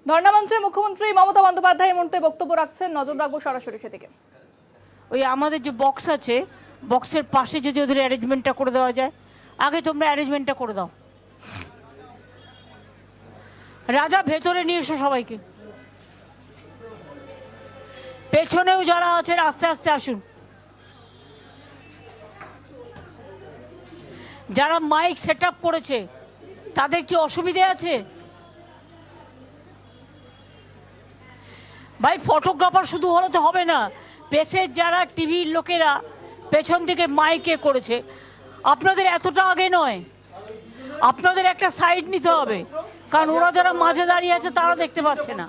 ধর্ণামঞ্চে মুখ্যমন্ত্রী মমতা বন্দ্যোপাধ্যায় এই মুহূর্তে বক্তব্য রাখছেন, নজর রাখবো সরাসরি সেদিকে। ওই আমাদের যে বক্স আছে, বক্সের পাশে যদি ওদের অ্যারেঞ্জমেন্টটা করে দেওয়া যায়। আগে তোমরা অ্যারেঞ্জমেন্টটা করে দাও। রাজা ভেতরে নিয়ে এসো সবাইকে, পেছনেও যারা আছেন আস্তে আস্তে আসুন। যারা মাইক সেট আপ করেছে তাদের কি অসুবিধে আছে? ভাই ফটোগ্রাফার শুধু হলে তো হবে না, পেছের যারা টিভির লোকেরা পেছন থেকে মাইকে করেছে, আপনাদের এতটা আগে নয়, আপনাদের একটা সাইড নিতে হবে, কারণ ওরা যারা মাঝে দাঁড়িয়ে আছে তারা দেখতে পাচ্ছে না।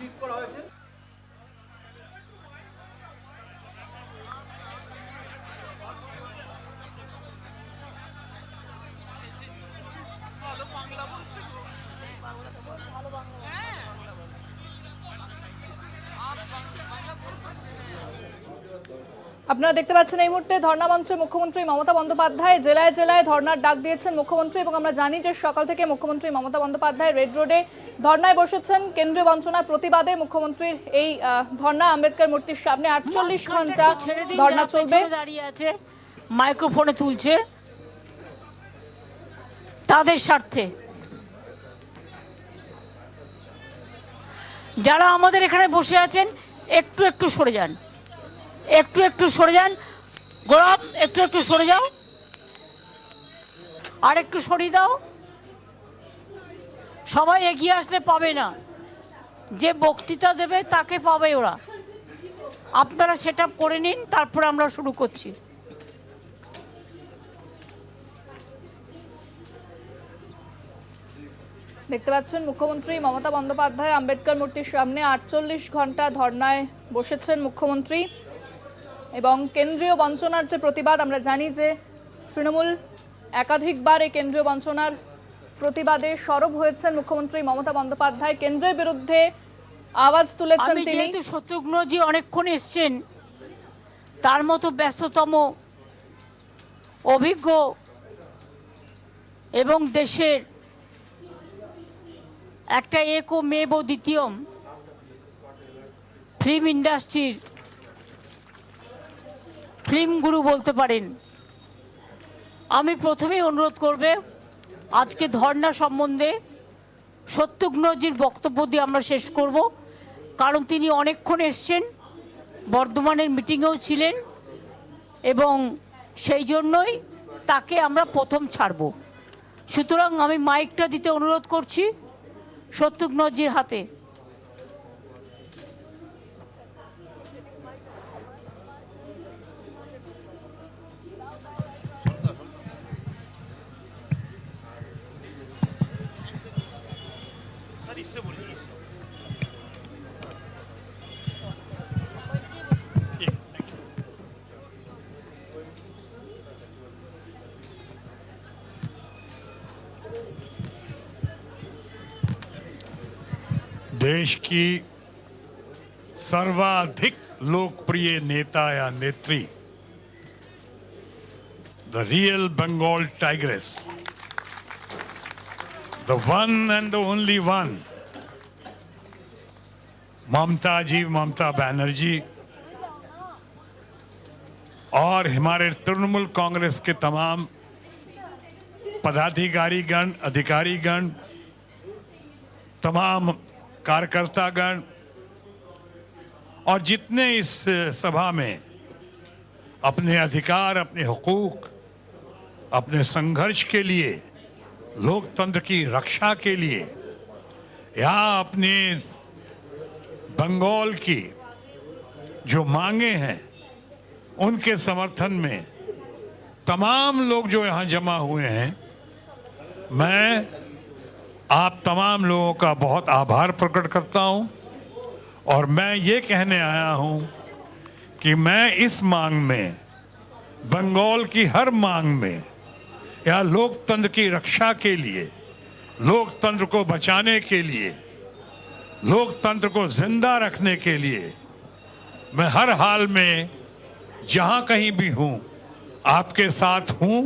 আপনারা দেখতে পাচ্ছেন এই মুহূর্তে ধর্ণামঞ্চে মুখ্যমন্ত্রী মমতা বন্দ্যোপাধ্যায় জেলায় জেলায় ধর্ণার ডাক দিয়েছেন মুখ্যমন্ত্রী। এবং আমরা জানি যে সকাল থেকে মুখ্যমন্ত্রী মমতা বন্দ্যোপাধ্যায় রেড রোডে ধর্ণায় বসেছেন কেন্দ্রীয় বঞ্চনার প্রতিবাদে। মুখ্যমন্ত্রীর এই ধর্ণা আম্বেদকর মূর্তির সামনে 48 ঘন্টা ধর্ণা চলবে। দাঁড়িয়ে আছে মাইক্রোফোনে তুলছে তাদের স্বার্থে। যারা আমাদের এখানে বসে আছেন একটু একটু সরে যান, একটু একটু সরে যান। গৌরব একটু একটু সরে যাও, আর একটু সরিয়ে দাও। সবাই এগিয়ে আসলে পাবে না, যে বক্তৃতা দেবে তাকে পাবে ওরা। আপনারা সেট আপ করে নিন, তারপর আমরা শুরু করছি। দেখতে পাচ্ছেন মুখ্যমন্ত্রী মমতা বন্দ্যোপাধ্যায় আম্বেদকর মূর্তির সামনে 48 ঘন্টা ধর্ণায় বসেছেন মুখ্যমন্ত্রী। এবং কেন্দ্রীয় বঞ্চনার যে প্রতিবাদ, আমরা জানি যে তৃণমূল একাধিকবার এই কেন্দ্রীয় বঞ্চনার প্রতিবাদে সরব হয়েছেন মুখ্যমন্ত্রী মমতা বন্দ্যোপাধ্যায়। কেন্দ্রের বিরুদ্ধে আওয়াজ তুলেছেন তিনি। যেহেতু শত্রুঘ্নজি অনেকক্ষণ এসছেন, তার মতো ব্যস্ততম, অভিজ্ঞ এবং দেশের একটা একো মেব দ্বিতীয়ম ফিল্ম ইন্ডাস্ট্রির ফিল্ম গুরু বলতে পারেন, আমি প্রথমেই অনুরোধ করবে আজকে ধর্ণা সম্বন্ধে শত্রুঘ্নজির বক্তব্য দিয়ে আমরা শেষ করব, কারণ তিনি অনেকক্ষণ এসছেন, বর্ধমানের মিটিংয়েও ছিলেন এবং সেই জন্যই তাকে আমরা প্রথম ছাড়ব। সুতরাং আমি মাইকটা দিতে অনুরোধ করছি শত্রুঘ্নজির হাতে। देश की सर्वाधिक लोकप्रिय नेता या नेत्री, the real Bengal tigress, the one and the only one, Mamata Banerjee, और हमारे तृणमूल कांग्रेस के तमाम पदाधिकारीगण, अधिकारीगण, तमाम कार्यकर्तागण और जितने इस सभा में अपने अधिकार, अपने हुकूक, अपने संघर्ष के लिए, लोकतंत्र की रक्षा के लिए या अपने बंगाल की जो मांगे हैं उनके समर्थन में तमाम लोग जो यहाँ जमा हुए हैं, मैं आप तमाम लोगों का बहुत आभार प्रकट करता हूं। और मैं ये कहने आया हूं कि मैं इस मांग में, बंगाल की हर मांग में, या लोकतंत्र की रक्षा के लिए, लोकतंत्र को बचाने के लिए, लोकतंत्र को जिंदा रखने के लिए मैं हर हाल में जहां कहीं भी हूं आपके साथ हूं,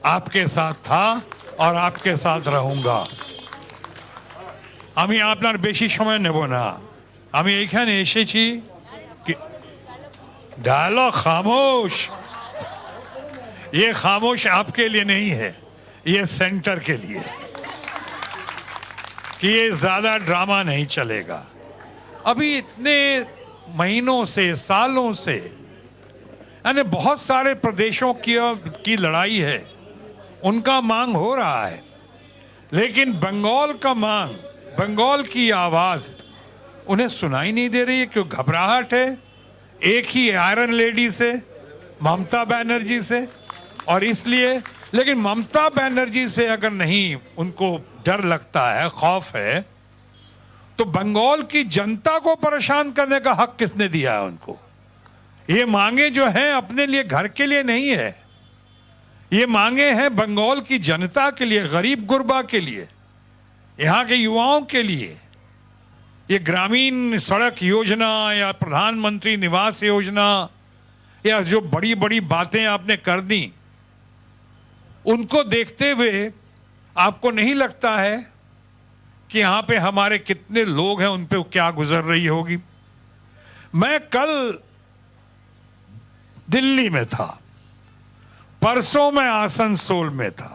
आपके साथ था और आपके साथ रहूंगा। আমি আপনার বেশি সময় নেব না। আমি এখানে এসেছি कि डायलॉग खामोश, ये खामोश आपके लिए नहीं है, ये सेंटर के लिए, कि ये ज्यादा ड्रामा नहीं चलेगा। अभी इतने महीनों से सालों से यानी बहुत सारे प्रदेशों की लड़ाई है, उनका मांग हो रहा है, लेकिन बंगाल का मांग, बंगाल की आवाज उन्हें सुनाई नहीं दे रही है। क्यों? घबराहट है एक ही आयरन लेडी से, ममता बनर्जी से, और इसलिए, लेकिन ममता बनर्जी से अगर नहीं उनको डर लगता है, खौफ है, तो बंगाल की जनता को परेशान करने का हक किसने दिया है उनको? ये मांगे जो हैं अपने लिए, घर के लिए नहीं है, ये मांगे हैं बंगाल की जनता के लिए, गरीब गुरबा के लिए, यहाँ के युवाओं के लिए। ये ग्रामीण सड़क योजना या प्रधानमंत्री निवास योजना या जो बड़ी बड़ी बातें आपने कर दी, उनको देखते हुए आपको नहीं लगता है कि यहां पे हमारे कितने लोग हैं, उन पे क्या गुजर रही होगी? मैं कल दिल्ली में था, परसों मैं आसनसोल में था,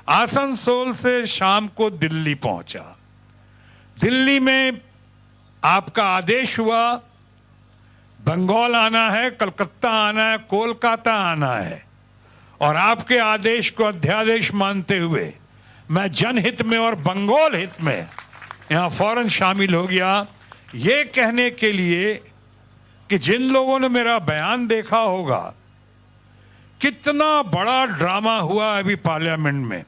आसनसोल से शाम को दिल्ली पहुंचा। दिल्ली में आपका आदेश हुआ बंगाल आना है, कलकत्ता आना है, कोलकाता आना है, और आपके आदेश को अध्यादेश मानते हुए मैं जनहित में और बंगाल हित में यहां फौरन शामिल हो गया, ये कहने के लिए कि जिन लोगों ने मेरा बयान देखा होगा, कितना बड़ा ड्रामा हुआ अभी पार्लियामेंट में।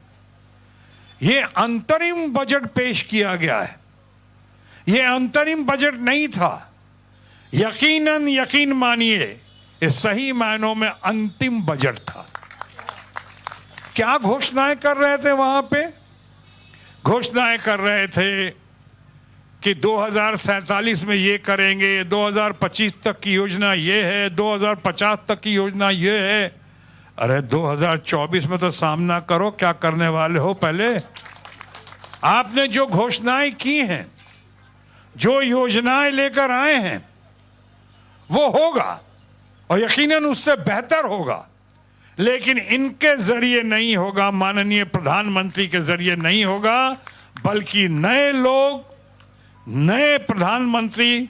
ये अंतरिम बजट पेश किया गया है, ये अंतरिम बजट नहीं था, यकीन मानिए ये सही मायनों में अंतिम बजट था। क्या घोषणाएं कर रहे थे वहां पे? घोषणाएं कर रहे थे कि 2047 में ये करेंगे, 2025 तक की योजना ये है, 2050 तक की योजना ये है। अरे 2024 में तो सामना करो, क्या करने वाले हो? पहले आपने जो घोषणाएं की हैं, जो योजनाएं लेकर आए हैं, वो होगा और यकीनन उससे बेहतर होगा, लेकिन इनके जरिए नहीं होगा, माननीय प्रधानमंत्री के जरिए नहीं होगा, बल्कि नए लोग, नए प्रधानमंत्री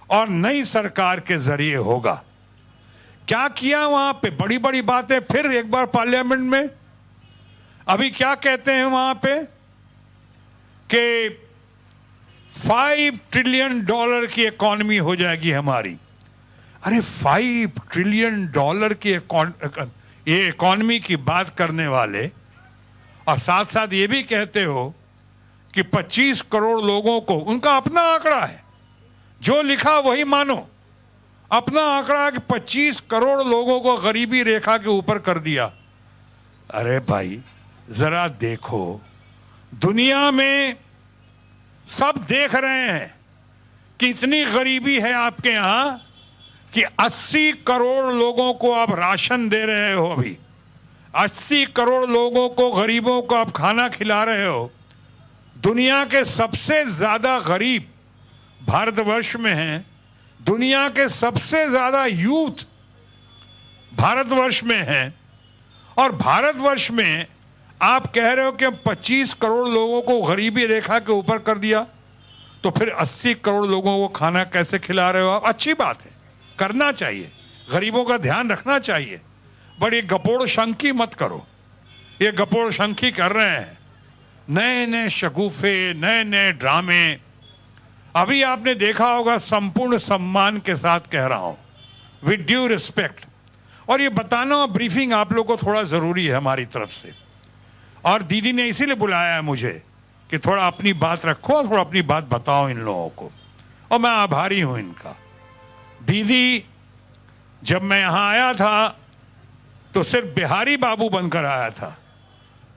और नई सरकार के जरिए होगा। क्या किया वहां पे? बड़ी बड़ी बातें फिर एक बार पार्लियामेंट में। अभी क्या कहते हैं वहां पे कि $5 ट्रिलियन की इकॉनमी हो जाएगी हमारी। अरे $5 ट्रिलियन की ये इकॉनमी की बात करने वाले, और साथ साथ ये भी कहते हो कि 25 करोड़ लोगों को, उनका अपना आंकड़ा है, जो लिखा वही मानो, अपना आंकड़ा कि 25 करोड़ लोगों को गरीबी रेखा के ऊपर कर दिया। अरे भाई जरा देखो, दुनिया में सब देख रहे हैं कि इतनी गरीबी है आपके यहां कि 80 करोड़ लोगों को आप राशन दे रहे हो। अभी 80 करोड़ लोगों को, गरीबों को आप खाना खिला रहे हो। दुनिया के सबसे ज्यादा गरीब भारतवर्ष में हैं, दुनिया के सबसे ज्यादा यूथ भारतवर्ष में हैं, और भारतवर्ष में आप कह रहे हो कि 25 करोड़ लोगों को गरीबी रेखा के ऊपर कर दिया, तो फिर 80 करोड़ लोगों को खाना कैसे खिला रहे हो आप? अच्छी बात है, करना चाहिए, गरीबों का ध्यान रखना चाहिए, बट ये गपोड़ शंकी मत करो। ये गपोड़ शंकी कर रहे हैं, नए नए शगुफे, नए नए ड्रामे। अभी आपने देखा होगा, संपूर्ण सम्मान के साथ कह रहा हूं, विद ड्यू रिस्पेक्ट, और ये बताना और ब्रीफिंग आप लोग को थोड़ा जरूरी है हमारी तरफ से, और दीदी ने इसीलिए बुलाया है मुझे कि थोड़ा अपनी बात रखो और थोड़ा अपनी बात बताओ इन लोगों को, और मैं आभारी हूं इनका। दीदी जब मैं यहां आया था तो सिर्फ बिहारी बाबू बनकर आया था,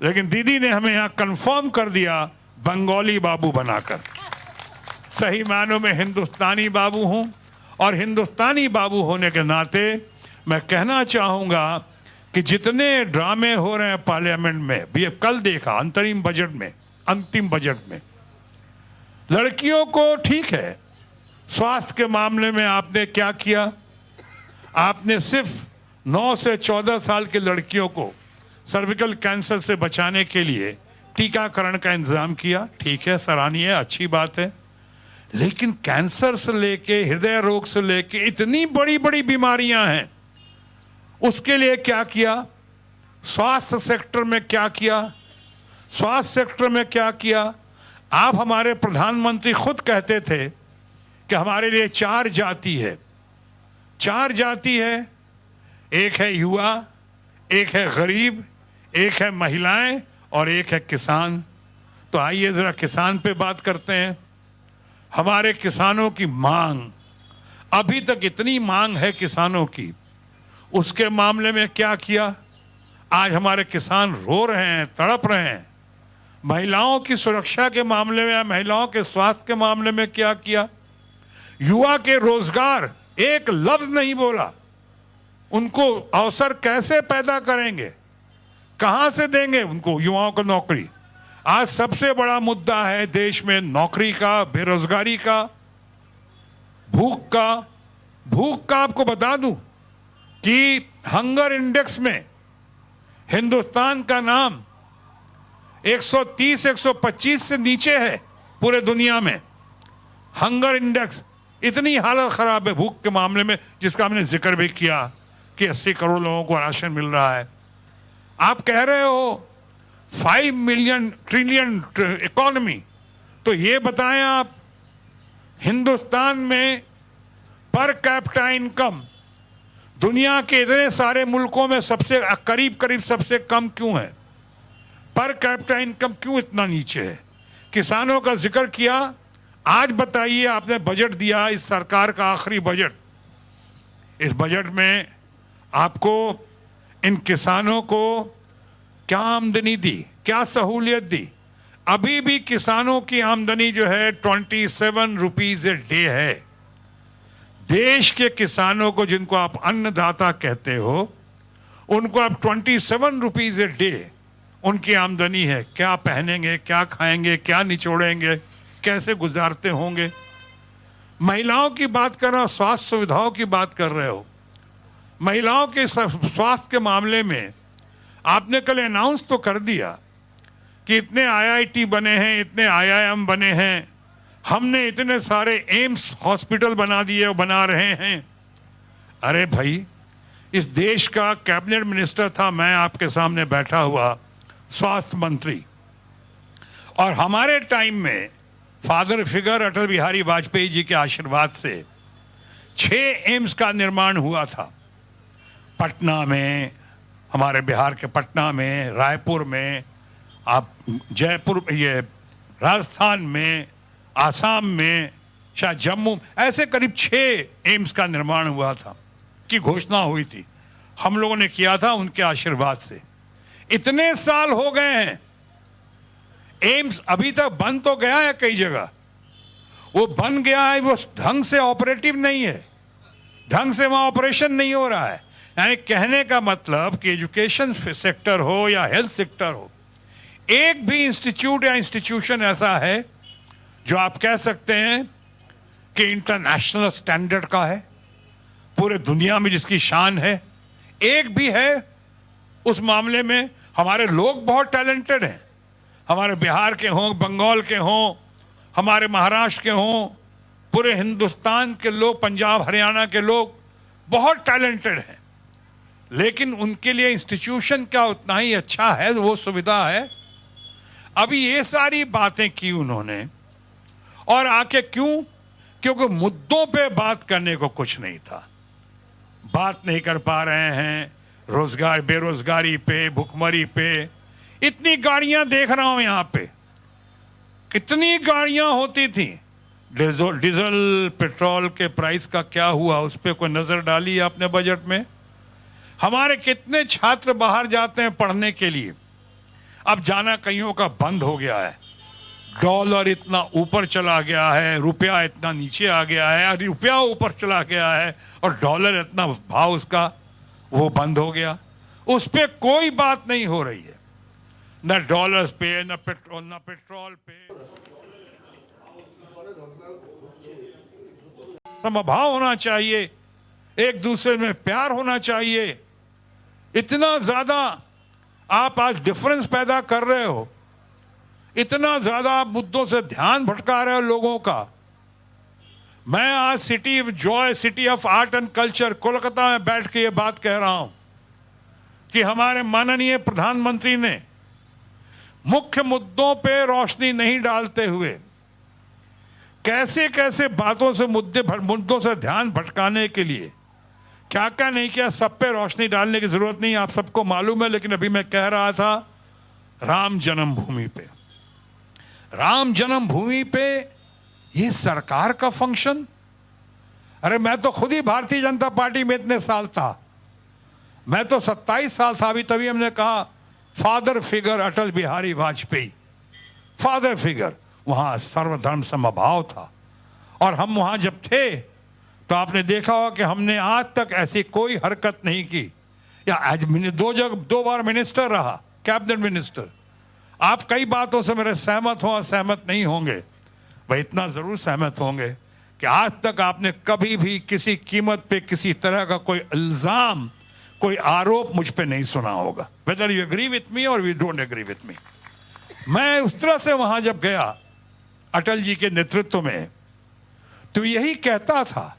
लेकिन दीदी ने हमें यहां कंफर्म कर दिया बंगाली बाबू बनाकर। सही मायनों में हिंदुस्तानी बाबू हूं, और हिंदुस्तानी बाबू होने के नाते मैं कहना चाहूंगा कि जितने ड्रामे हो रहे हैं पार्लियामेंट में, भी कल देखा अंतरिम बजट में, अंतिम बजट में, लड़कियों को ठीक है, स्वास्थ्य के मामले में आपने क्या किया? आपने सिर्फ 9 से 14 साल की लड़कियों को सर्विकल कैंसर से बचाने के लिए टीकाकरण का इंतजाम किया। ठीक है, सराहनीय, अच्छी बात है। लेकिन कैंसर से लेके हृदय रोग से लेके इतनी बड़ी बड़ी बीमारियां हैं, उसके लिए क्या किया? स्वास्थ्य सेक्टर में क्या किया? स्वास्थ्य सेक्टर में क्या किया? आप हमारे प्रधानमंत्री खुद कहते थे कि हमारे लिए 4 जाति है। 4 जाति है, एक है युवा, एक है गरीब, एक है महिलाएं और एक है किसान। तो आइए जरा किसान पे बात करते हैं। हमारे किसानों की मांग, अभी तक इतनी मांग है किसानों की, उसके मामले में क्या किया? आज हमारे किसान रो रहे हैं, तड़प रहे हैं। महिलाओं की सुरक्षा के मामले में, महिलाओं के स्वास्थ्य के मामले में क्या किया? युवा के रोजगार, एक लफ्ज नहीं बोला। उनको अवसर कैसे पैदा करेंगे, कहां से देंगे उनको, युवाओं को नौकरी? आज सबसे बड़ा मुद्दा है देश में नौकरी का, बेरोजगारी का, भूख का। भूख का आपको बता दूं कि हंगर इंडेक्स में हिंदुस्तान का नाम 130-125 से नीचे है पूरे दुनिया में। हंगर इंडेक्स, इतनी हालत खराब है भूख के मामले में, जिसका हमने जिक्र भी किया कि 80 करोड़ लोगों को राशन मिल रहा है। आप कह रहे हो 5 मिलियन ट्रिलियन इकोनॉमी, तो ये बताएं आप, हिंदुस्तान में पर कैपिटा इनकम दुनिया के इतने सारे मुल्कों में सबसे करीब करीब सबसे कम क्यों है? पर कैपिटा इनकम क्यों इतना नीचे है? किसानों का जिक्र किया। आज बताइए, आपने बजट दिया, इस सरकार का आखिरी बजट, इस बजट में आपको इन किसानों को क्या आमदनी दी, क्या सहूलियत दी? अभी भी किसानों की आमदनी जो है 27 रुपीज ए डे है। देश के किसानों को, जिनको आप अन्नदाता कहते हो, उनको अब 27 रुपीज ए डे उनकी आमदनी है। क्या पहनेंगे, क्या खाएंगे, क्या निचोड़ेंगे, कैसे गुजारते होंगे? महिलाओं की बात कर रहे हो, स्वास्थ्य सुविधाओं की बात कर रहे हो। महिलाओं के स्वास्थ्य के मामले में आपने कल अनाउंस तो कर दिया कि इतने आईआईटी बने हैं, इतने आईआईएम बने हैं, हमने इतने सारे एम्स हॉस्पिटल बना दिए और बना रहे हैं। अरे भाई, इस देश का कैबिनेट मिनिस्टर था मैं, आपके सामने बैठा हुआ स्वास्थ्य मंत्री, और हमारे टाइम में फादर फिगर अटल बिहारी वाजपेयी जी के आशीर्वाद से 6 एम्स का निर्माण हुआ था। पटना में, हमारे बिहार के पटना में, रायपुर में, आप जयपुर, ये राजस्थान में, आसाम में, शायद जम्मू, ऐसे करीब 6 एम्स का निर्माण हुआ था, की घोषणा हुई थी। हम लोगों ने किया था उनके आशीर्वाद से। इतने साल हो गए हैं, एम्स अभी तक बन तो गया है कई जगह, वो बन गया है, वो ढंग से ऑपरेटिव नहीं है, ढंग से वहां ऑपरेशन नहीं हो रहा है। यानी कहने का मतलब कि एजुकेशन सेक्टर हो या हेल्थ सेक्टर हो, एक भी इंस्टीट्यूट या इंस्टीट्यूशन ऐसा है जो आप कह सकते हैं कि इंटरनेशनल स्टैंडर्ड का है, पूरे दुनिया में जिसकी शान है, एक भी है? उस मामले में हमारे लोग बहुत टैलेंटेड हैं। हमारे बिहार के हों, बंगाल के हों, हमारे महाराष्ट्र के हों, पूरे हिंदुस्तान के लोग, पंजाब हरियाणा के लोग बहुत टैलेंटेड हैं। लेकिन उनके लिए इंस्टीट्यूशन क्या उतना ही अच्छा है, वो सुविधा है? अभी ये सारी बातें की उन्होंने, और आके क्यों? क्योंकि मुद्दों पे बात करने को कुछ नहीं था। बात नहीं कर पा रहे हैं रोजगार, बेरोजगारी पे, भुखमरी पे। इतनी गाड़ियां देख रहा हूं यहां पे, कितनी गाड़ियां होती थी। डीजल पेट्रोल के प्राइस का क्या हुआ, उस पर कोई नजर डाली आपने बजट में? हमारे कितने छात्र बाहर जाते हैं पढ़ने के लिए, अब जाना कईयों का बंद हो गया है। डॉलर इतना ऊपर चला गया है, रुपया इतना नीचे आ गया है, रुपया ऊपर चला गया है और डॉलर इतना भाव उसका वो बंद हो गया। उस पर कोई बात नहीं हो रही है, न डॉलर्स पे, न पेट्रोल पे। समभाव होना चाहिए, एक दूसरे में प्यार होना चाहिए। इतना ज्यादा आप आज डिफरेंस पैदा कर रहे हो, इतना ज्यादा आप मुद्दों से ध्यान भटका रहे हो लोगों का। मैं आज city of Joy, city of art and culture Kolkata में बैठ के ये बात कह रहा हूं कि हमारे माननीय प्रधानमंत्री ने मुख्य मुद्दों पे रोशनी नहीं डालते हुए कैसे कैसे बातों से मुद्दों से ध्यान भटकाने के लिए क्या क्या नहीं किया। सब पे रोशनी डालने की जरूरत नहीं, आप सबको मालूम है। लेकिन अभी मैं कह रहा था राम जन्मभूमि पे, राम जन्मभूमि पे ये सरकार का फंक्शन। अरे मैं तो खुद ही भारतीय जनता पार्टी में इतने साल था, मैं तो 27 साल था। अभी तभी हमने कहा father figure Atal Bihari Vajpayee, father figure. वहां सर्वधर्म समभाव था और हम वहां जब थे तो आपने देखा होगा कि हमने आज तक ऐसी कोई हरकत नहीं की। या आज मैंने 2 बार मिनिस्टर रहा, कैबिनेट मिनिस्टर। आप कई बातों से मेरे सहमत हो, सहमत नहीं होंगे, भाई इतना जरूर सहमत होंगे कि आज तक आपने कभी भी किसी कीमत पे किसी तरह का कोई इल्जाम, कोई आरोप मुझ पे नहीं सुना होगा, whether you agree with me और you don't agree with me. मैं उस तरह से वहां जब गया अटल जी के नेतृत्व में, तो यही कहता था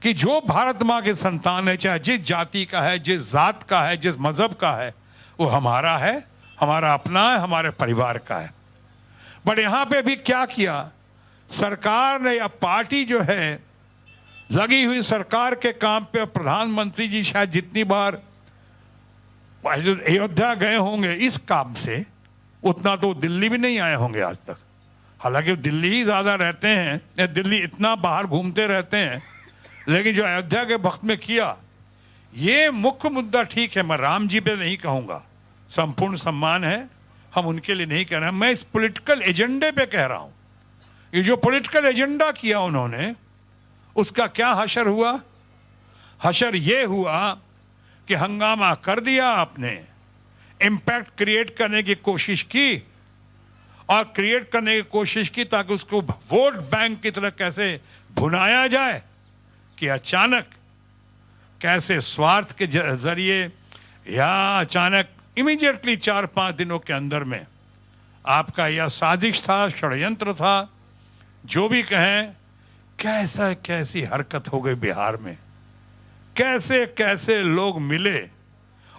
कि जो भारत मां के संतान है, चाहे जिस जाति का है, जिस जात का है, जिस मजहब का है, वो हमारा है, हमारा अपना है, हमारे परिवार का है। बट यहां पे भी क्या किया सरकार ने, या पार्टी जो है लगी हुई सरकार के काम पे, प्रधानमंत्री जी शायद जितनी बार अयोध्या गए होंगे इस काम से, उतना तो दिल्ली भी नहीं आए होंगे आज तक। हालांकि दिल्ली ही ज्यादा रहते हैं, दिल्ली इतना बाहर घूमते रहते हैं, लेकिन जो अयोध्या के वक्त में किया, ये मुख्य मुद्दा ठीक है। मैं राम जी पे नहीं कहूंगा, संपूर्ण सम्मान है, हम उनके लिए नहीं कह रहे हैं। मैं इस पॉलिटिकल एजेंडे पे कह रहा हूं। ये जो पॉलिटिकल एजेंडा किया उन्होंने, उसका क्या हशर हुआ? हशर ये हुआ कि हंगामा कर दिया आपने, इम्पैक्ट क्रिएट करने की कोशिश की और क्रिएट करने की कोशिश की ताकि उसको वोट बैंक की तरह कैसे भुनाया जाए, कि अचानक कैसे स्वार्थ के जरिए या अचानक इमीडिएटली 4-5 दिनों के अंदर में आपका यह साजिश था, षड्यंत्र था, जो भी कहें, कैसा कैसी हरकत हो गई बिहार में। कैसे कैसे लोग मिले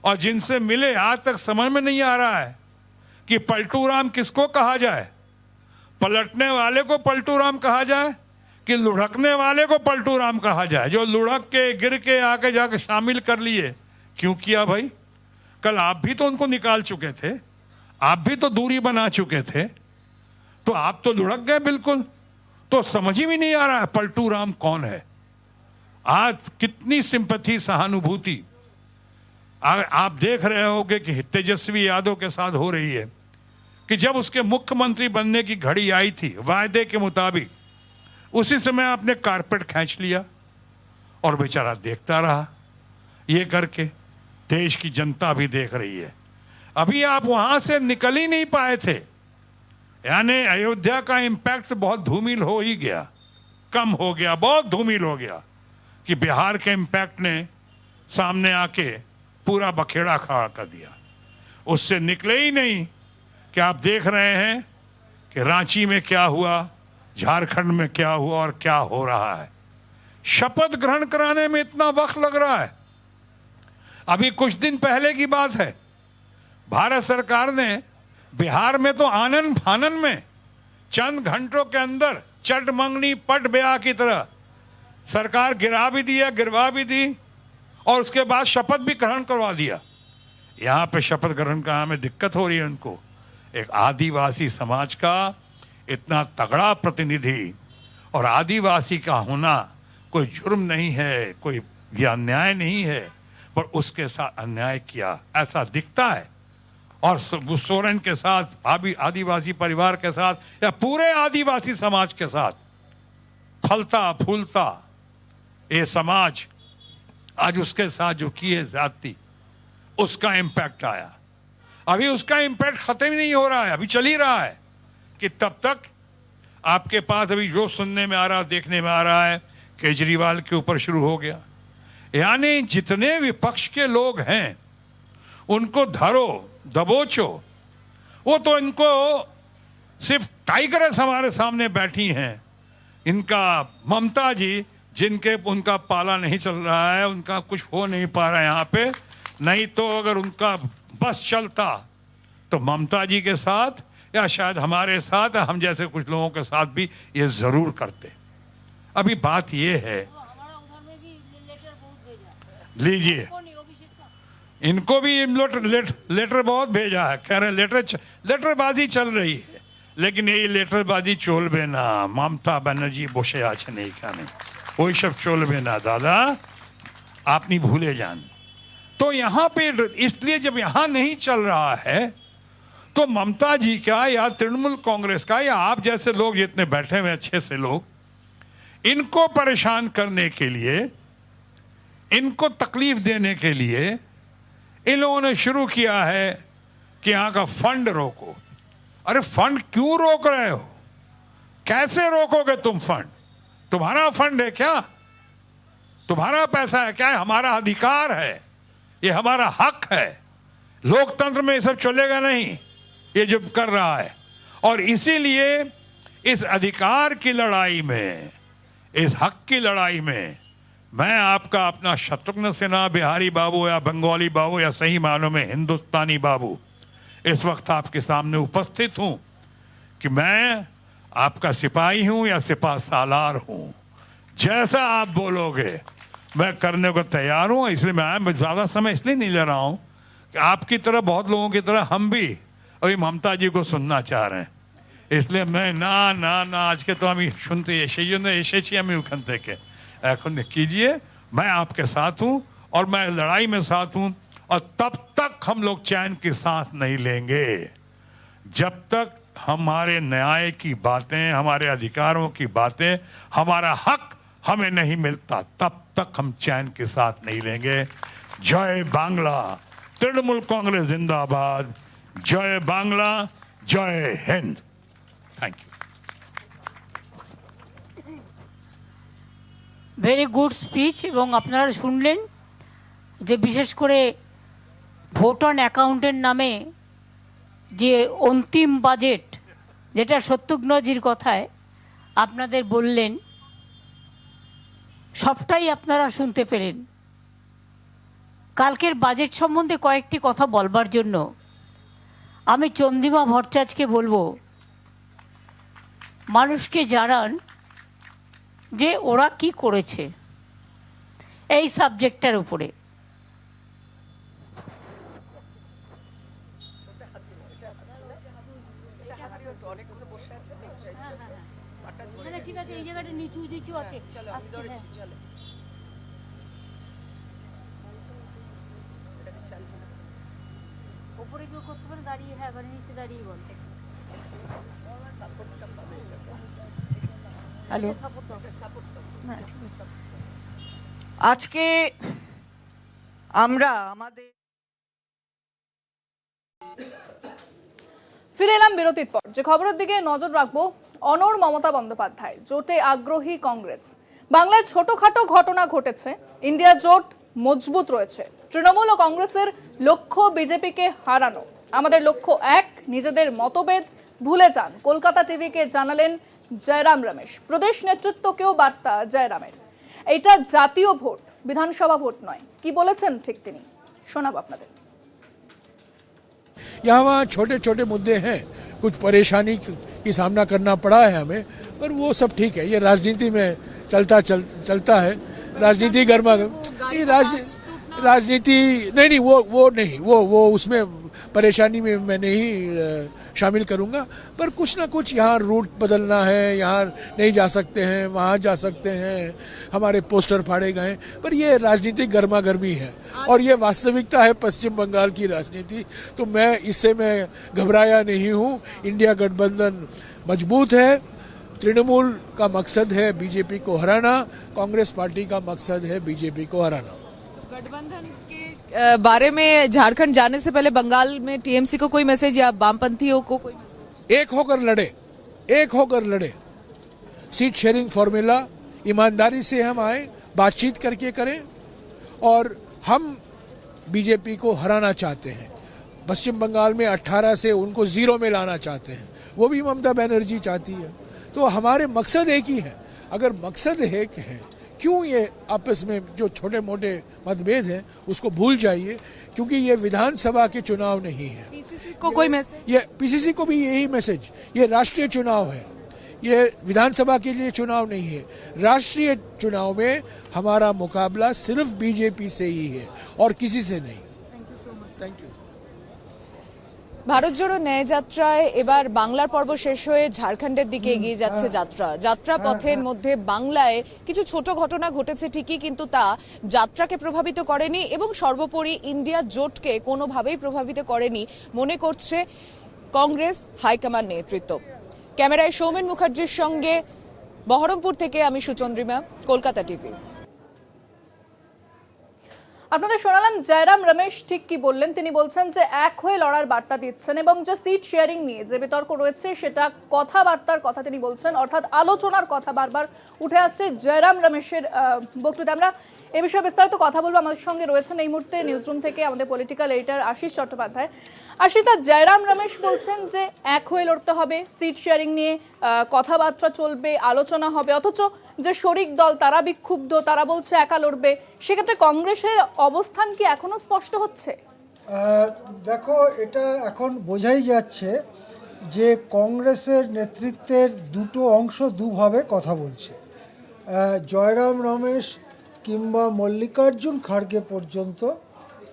और जिनसे मिले आज तक समझ में नहीं आ रहा है कि पलटू राम किसको कहा जाए। पलटने वाले को पलटू राम कहा जाए कि लुढ़कने वाले को पलटू राम कहा जाए। जो लुढ़क के गिर के आके जाके शामिल कर लिए, क्यों किया भाई? कल आप भी तो उनको निकाल चुके थे, आप भी तो दूरी बना चुके थे, तो आप तो लुढ़क गए बिल्कुल। तो समझ ही भी नहीं आ रहा है पलटू राम कौन है। आज कितनी सिंपैथी, सहानुभूति आप देख रहे होगे कि तेजस्वी यादव के साथ हो रही है, कि जब उसके मुख्यमंत्री बनने की घड़ी आई थी वायदे के मुताबिक, उसी समय आपने कारपेट खींच लिया और बेचारा देखता रहा ये करके। देश की जनता भी देख रही है। अभी आप वहां से निकल ही नहीं पाए थे, यानी अयोध्या का इंपैक्ट बहुत धूमिल हो ही गया, कम हो गया, बहुत धूमिल हो गया, कि बिहार के इंपैक्ट ने सामने आके पूरा बखेड़ा खड़ा कर दिया। उससे निकले ही नहीं कि आप देख रहे हैं कि रांची में क्या हुआ, झारखंड में क्या हुआ और क्या हो रहा है। शपथ ग्रहण कराने में इतना वक्त लग रहा है। अभी कुछ दिन पहले की बात है, भारत सरकार ने बिहार में तो आनन फानन में चंद घंटों के अंदर चट मंगनी पट ब्याह की तरह सरकार गिरा भी दिया, गिरवा भी दी और उसके बाद शपथ भी ग्रहण करवा दिया। यहाँ पे शपथ ग्रहण कराने में दिक्कत हो रही है उनको। एक आदिवासी समाज का इतना तगड़ा प्रतिनिधि, और आदिवासी का होना कोई जुर्म नहीं है, कोई अन्याय नहीं है, पर उसके साथ अन्याय किया ऐसा दिखता है। और सोरेन के साथ, आदिवासी परिवार के साथ या पूरे आदिवासी समाज के साथ फलता फूलता ये समाज आज उसके साथ जो की है ज्यादती, उसका इम्पैक्ट आया। अभी उसका इम्पैक्ट खत्म ही नहीं हो रहा है, अभी चल ही रहा है कि तब तक आपके पास अभी जो सुनने में आ रहा, देखने में आ रहा है, केजरीवाल के ऊपर शुरू हो गया। यानी जितने विपक्ष के लोग हैं उनको धरो दबोचो। वो तो इनको सिर्फ टाइगर्स हमारे सामने बैठी हैं। इनका ममता जी, जिनके उनका पाला नहीं चल रहा है, उनका कुछ हो नहीं पा रहा है यहाँ पे। नहीं तो अगर उनका बस चलता तो ममता जी के साथ या शायद हमारे साथ, हम जैसे कुछ लोगों के साथ भी ये जरूर करते। अभी बात ये है, लीजिए, इनको भी लेटर बहुत भेजा है, कह रहे लेटरबाजी चल रही है, लेकिन ये लेटरबाजी चलबे ना। ममता बनर्जी বসে আছেন এইখানে, ওই सब चलबे ना दादा, आप नहीं भूले जान। तो यहाँ पे इसलिए जब यहाँ नहीं चल रहा है तो ममता जी का या तृणमूल कांग्रेस का या आप जैसे लोग जितने बैठे हुए अच्छे से लोग, इनको परेशान करने के लिए, इनको तकलीफ देने के लिए इन लोगों ने शुरू किया है कि यहाँ का फंड रोको। अरे फंड क्यों रोक रहे हो? कैसे रोकोगे तुम फंड? तुम्हारा फंड है क्या? तुम्हारा पैसा है क्या? हमारा अधिकार है, ये हमारा हक है। लोकतंत्र में ये सब चलेगा नहीं, ये जो कर रहा है। और इसीलिए इस अधिकार की लड़ाई में, इस हक की लड़ाई में मैं आपका अपना शत्रुघ्न सिन्हा बिहारी बाबू या बंगाली बाबू या सही मानों में हिंदुस्तानी बाबू इस वक्त आपके सामने उपस्थित हूं कि मैं आपका सिपाही हूं या सिपा सालार हूं। जैसा आप बोलोगे मैं करने को तैयार हूं। इसलिए मैं ज़्यादा समय इसलिए नहीं ले रहा हूं कि आपकी तरह, बहुत लोगों की तरह हम भी अभी ममता जी को सुनना चाह रहे हैं। इसलिए मैं ना आज के तो हम सुनते एसेছি আমি ওখান থেকে, এখন कीजिए, मैं आपके साथ हूं और मैं लड़ाई में साथ हूं। और तब तक हम लोग चैन की सांस नहीं लेंगे जब तक हमारे न्याय की बातें, हमारे अधिकारों की बातें, हमारा हक हमें नहीं मिलता, तब तक हम चैन के साथ नहीं लेंगे। जय बांग्ला, तृणमूल कांग्रेस जिंदाबाद। जय बांग्ला, जय Hind. Thank you. Very good speech. এবং আপনারা শুনলেন যে বিশেষ করে ভোট অন অ্যাকাউন্টের নামে যে অন্তিম বাজেট, যেটা শত্রুঘ্নজির কথায় আপনাদের বললেন, সবটাই আপনারা শুনতে পেলেন। কালকের বাজেট সম্বন্ধে কয়েকটি কথা বলবার জন্য আমি চন্দ্রিমা ভট্টাচার্যকে বলবো, মানুষকে জানান যে ওরা কি করেছে এই সাবজেক্টটার উপরে। ঠিক আছে, এই জায়গাটা নিচু নিচু আছে, উপরে কেউ করতে পারে, দাঁড়িয়ে, হ্যাঁ নিচে দাঁড়িয়ে বল। হ্যালো, আজকে আমরা আমাদের ফিরে এলাম বিরতির পর। যে খবরের দিকে নজর রাখবো, অনড় মমতা বন্দ্যোপাধ্যায়, জোটে আগ্রহী কংগ্রেস। বাংলায় ছোটখাটো ঘটনা ঘটেছে, ইন্ডিয়া জোট মজবুত রয়েছে। তৃণমূল ও কংগ্রেসের লক্ষ্য বিজেপিকে হারানো। আমাদের লক্ষ্য এক, নিজেদের মতভেদ ভুলে যান, কলকাতা টিভিকে জানালেন জয়রাম রমেশ। প্রদেশ নেতৃত্বকেও বার্তা জয়রামের। এটা জাতীয় ভোট, বিধানসভা ভোট নয়। কি বলেছেন ঠিক তিনি, শোনাবো আপনাদের। यहाँ वहाँ छोटे छोटे मुद्दे हैं, कुछ परेशानी की सामना करना पड़ा है हमें, पर वो सब ठीक है। ये राजनीति में चलता है। राजनीति गर्मा राजनीति नहीं वो नहीं, वो उसमें परेशानी में मैं नहीं शामिल करूंगा। पर कुछ ना कुछ यहाँ रूट बदलना है, यहाँ नहीं जा सकते हैं, वहाँ जा सकते हैं, हमारे पोस्टर फाड़े गए। पर ये राजनीतिक गर्मा गर्मी है और ये वास्तविकता है पश्चिम बंगाल की राजनीति। तो मैं इससे घबराया नहीं हूँ। इंडिया गठबंधन मजबूत है। तृणमूल का मकसद है बीजेपी को हराना, कांग्रेस पार्टी का मकसद है बीजेपी को हराना। गठबंधन के बारे में झारखंड जाने से पहले बंगाल में टीएमसी को कोई मैसेज या वामपंथियों को कोई मैसेज? एक होकर लड़े, सीट शेयरिंग फॉर्मूला ईमानदारी से हम आए, बातचीत करके करें, और हम बीजेपी को हराना चाहते हैं। पश्चिम बंगाल में 18 से उनको 0 में लाना चाहते हैं, वो भी ममता बनर्जी चाहती है। तो हमारे मकसद एक ही है। अगर मकसद एक है, क्यों ये आपस में जो छोटे मोटे मतभेद हैं उसको भूल जाइए, क्योंकि ये विधानसभा के चुनाव नहीं है। पीसीसी को कोई मैसेज? ये पीसीसी को भी यही मैसेज, ये राष्ट्रीय चुनाव है, ये विधानसभा के लिए चुनाव नहीं है। राष्ट्रीय चुनाव में हमारा मुकाबला सिर्फ बीजेपी से ही है और किसी से नहीं। Thank you. ভারত জোড়ো ন্যায় যাত্রায় এবার বাংলার পর্ব শেষ হয়ে ঝাড়খণ্ডের দিকে এগিয়ে যাচ্ছে যাত্রা পথের মধ্যে বাংলায় কিছু ছোট ঘটনা ঘটেছে ঠিকই, কিন্তু তা যাত্রাকে প্রভাবিত করেনি এবং সর্বোপরি ইন্ডিয়া জোটকে কোনোভাবেই প্রভাবিত করেনি মনে করছে কংগ্রেস হাইকমান্ড নেতৃত্ব। ক্যামেরায় সৌমেন মুখার্জির সঙ্গে বহরমপুর থেকে আমি সুচন্দ্রিমা, কলকাতা টিভি। আপনাদের শোনালাম জয়রাম রমেশ ঠিক কি বললেন। তিনি বলছেন যে এক হয়ে লড়ার বার্তা দিচ্ছেন এবং যে সিট শেয়ারিং নিয়ে যে বিতর্ক রয়েছে সেটা কথাবার্তার কথা তিনি বলছেন, অর্থাৎ আলোচনার কথা বারবার উঠে আসছে জয়রাম রমেশের বক্তৃতা। আমরা এ বিষয়ে বিস্তারিত কথা বলবো। আমাদের সঙ্গে রয়েছেন এই মুহূর্তে নিউজরুম থেকে আমাদের পলিটিক্যাল এডিটর আশিস চট্টোপাধ্যায়। আশিতা, জয়রাম রমেশ বলছেন যে এক হয়ে লড়তে হবে, সিট শেয়ারিং নিয়ে কথাবার্তা চলবে, আলোচনা হবে, অথচ যে শরিক দল তারা বিক্ষুব্ধ, তারা বলছে একা লড়বে। সেক্ষেত্রে কংগ্রেসের অবস্থান কি এখনো স্পষ্ট হচ্ছে? দেখো, এটা এখন বোঝাই যাচ্ছে যে কংগ্রেসের নেতৃত্বের দুটো অংশ দুভাবে কথা বলছে। জয়রাম রমেশ কিংবা মল্লিকার্জুন খাড়গে পর্যন্ত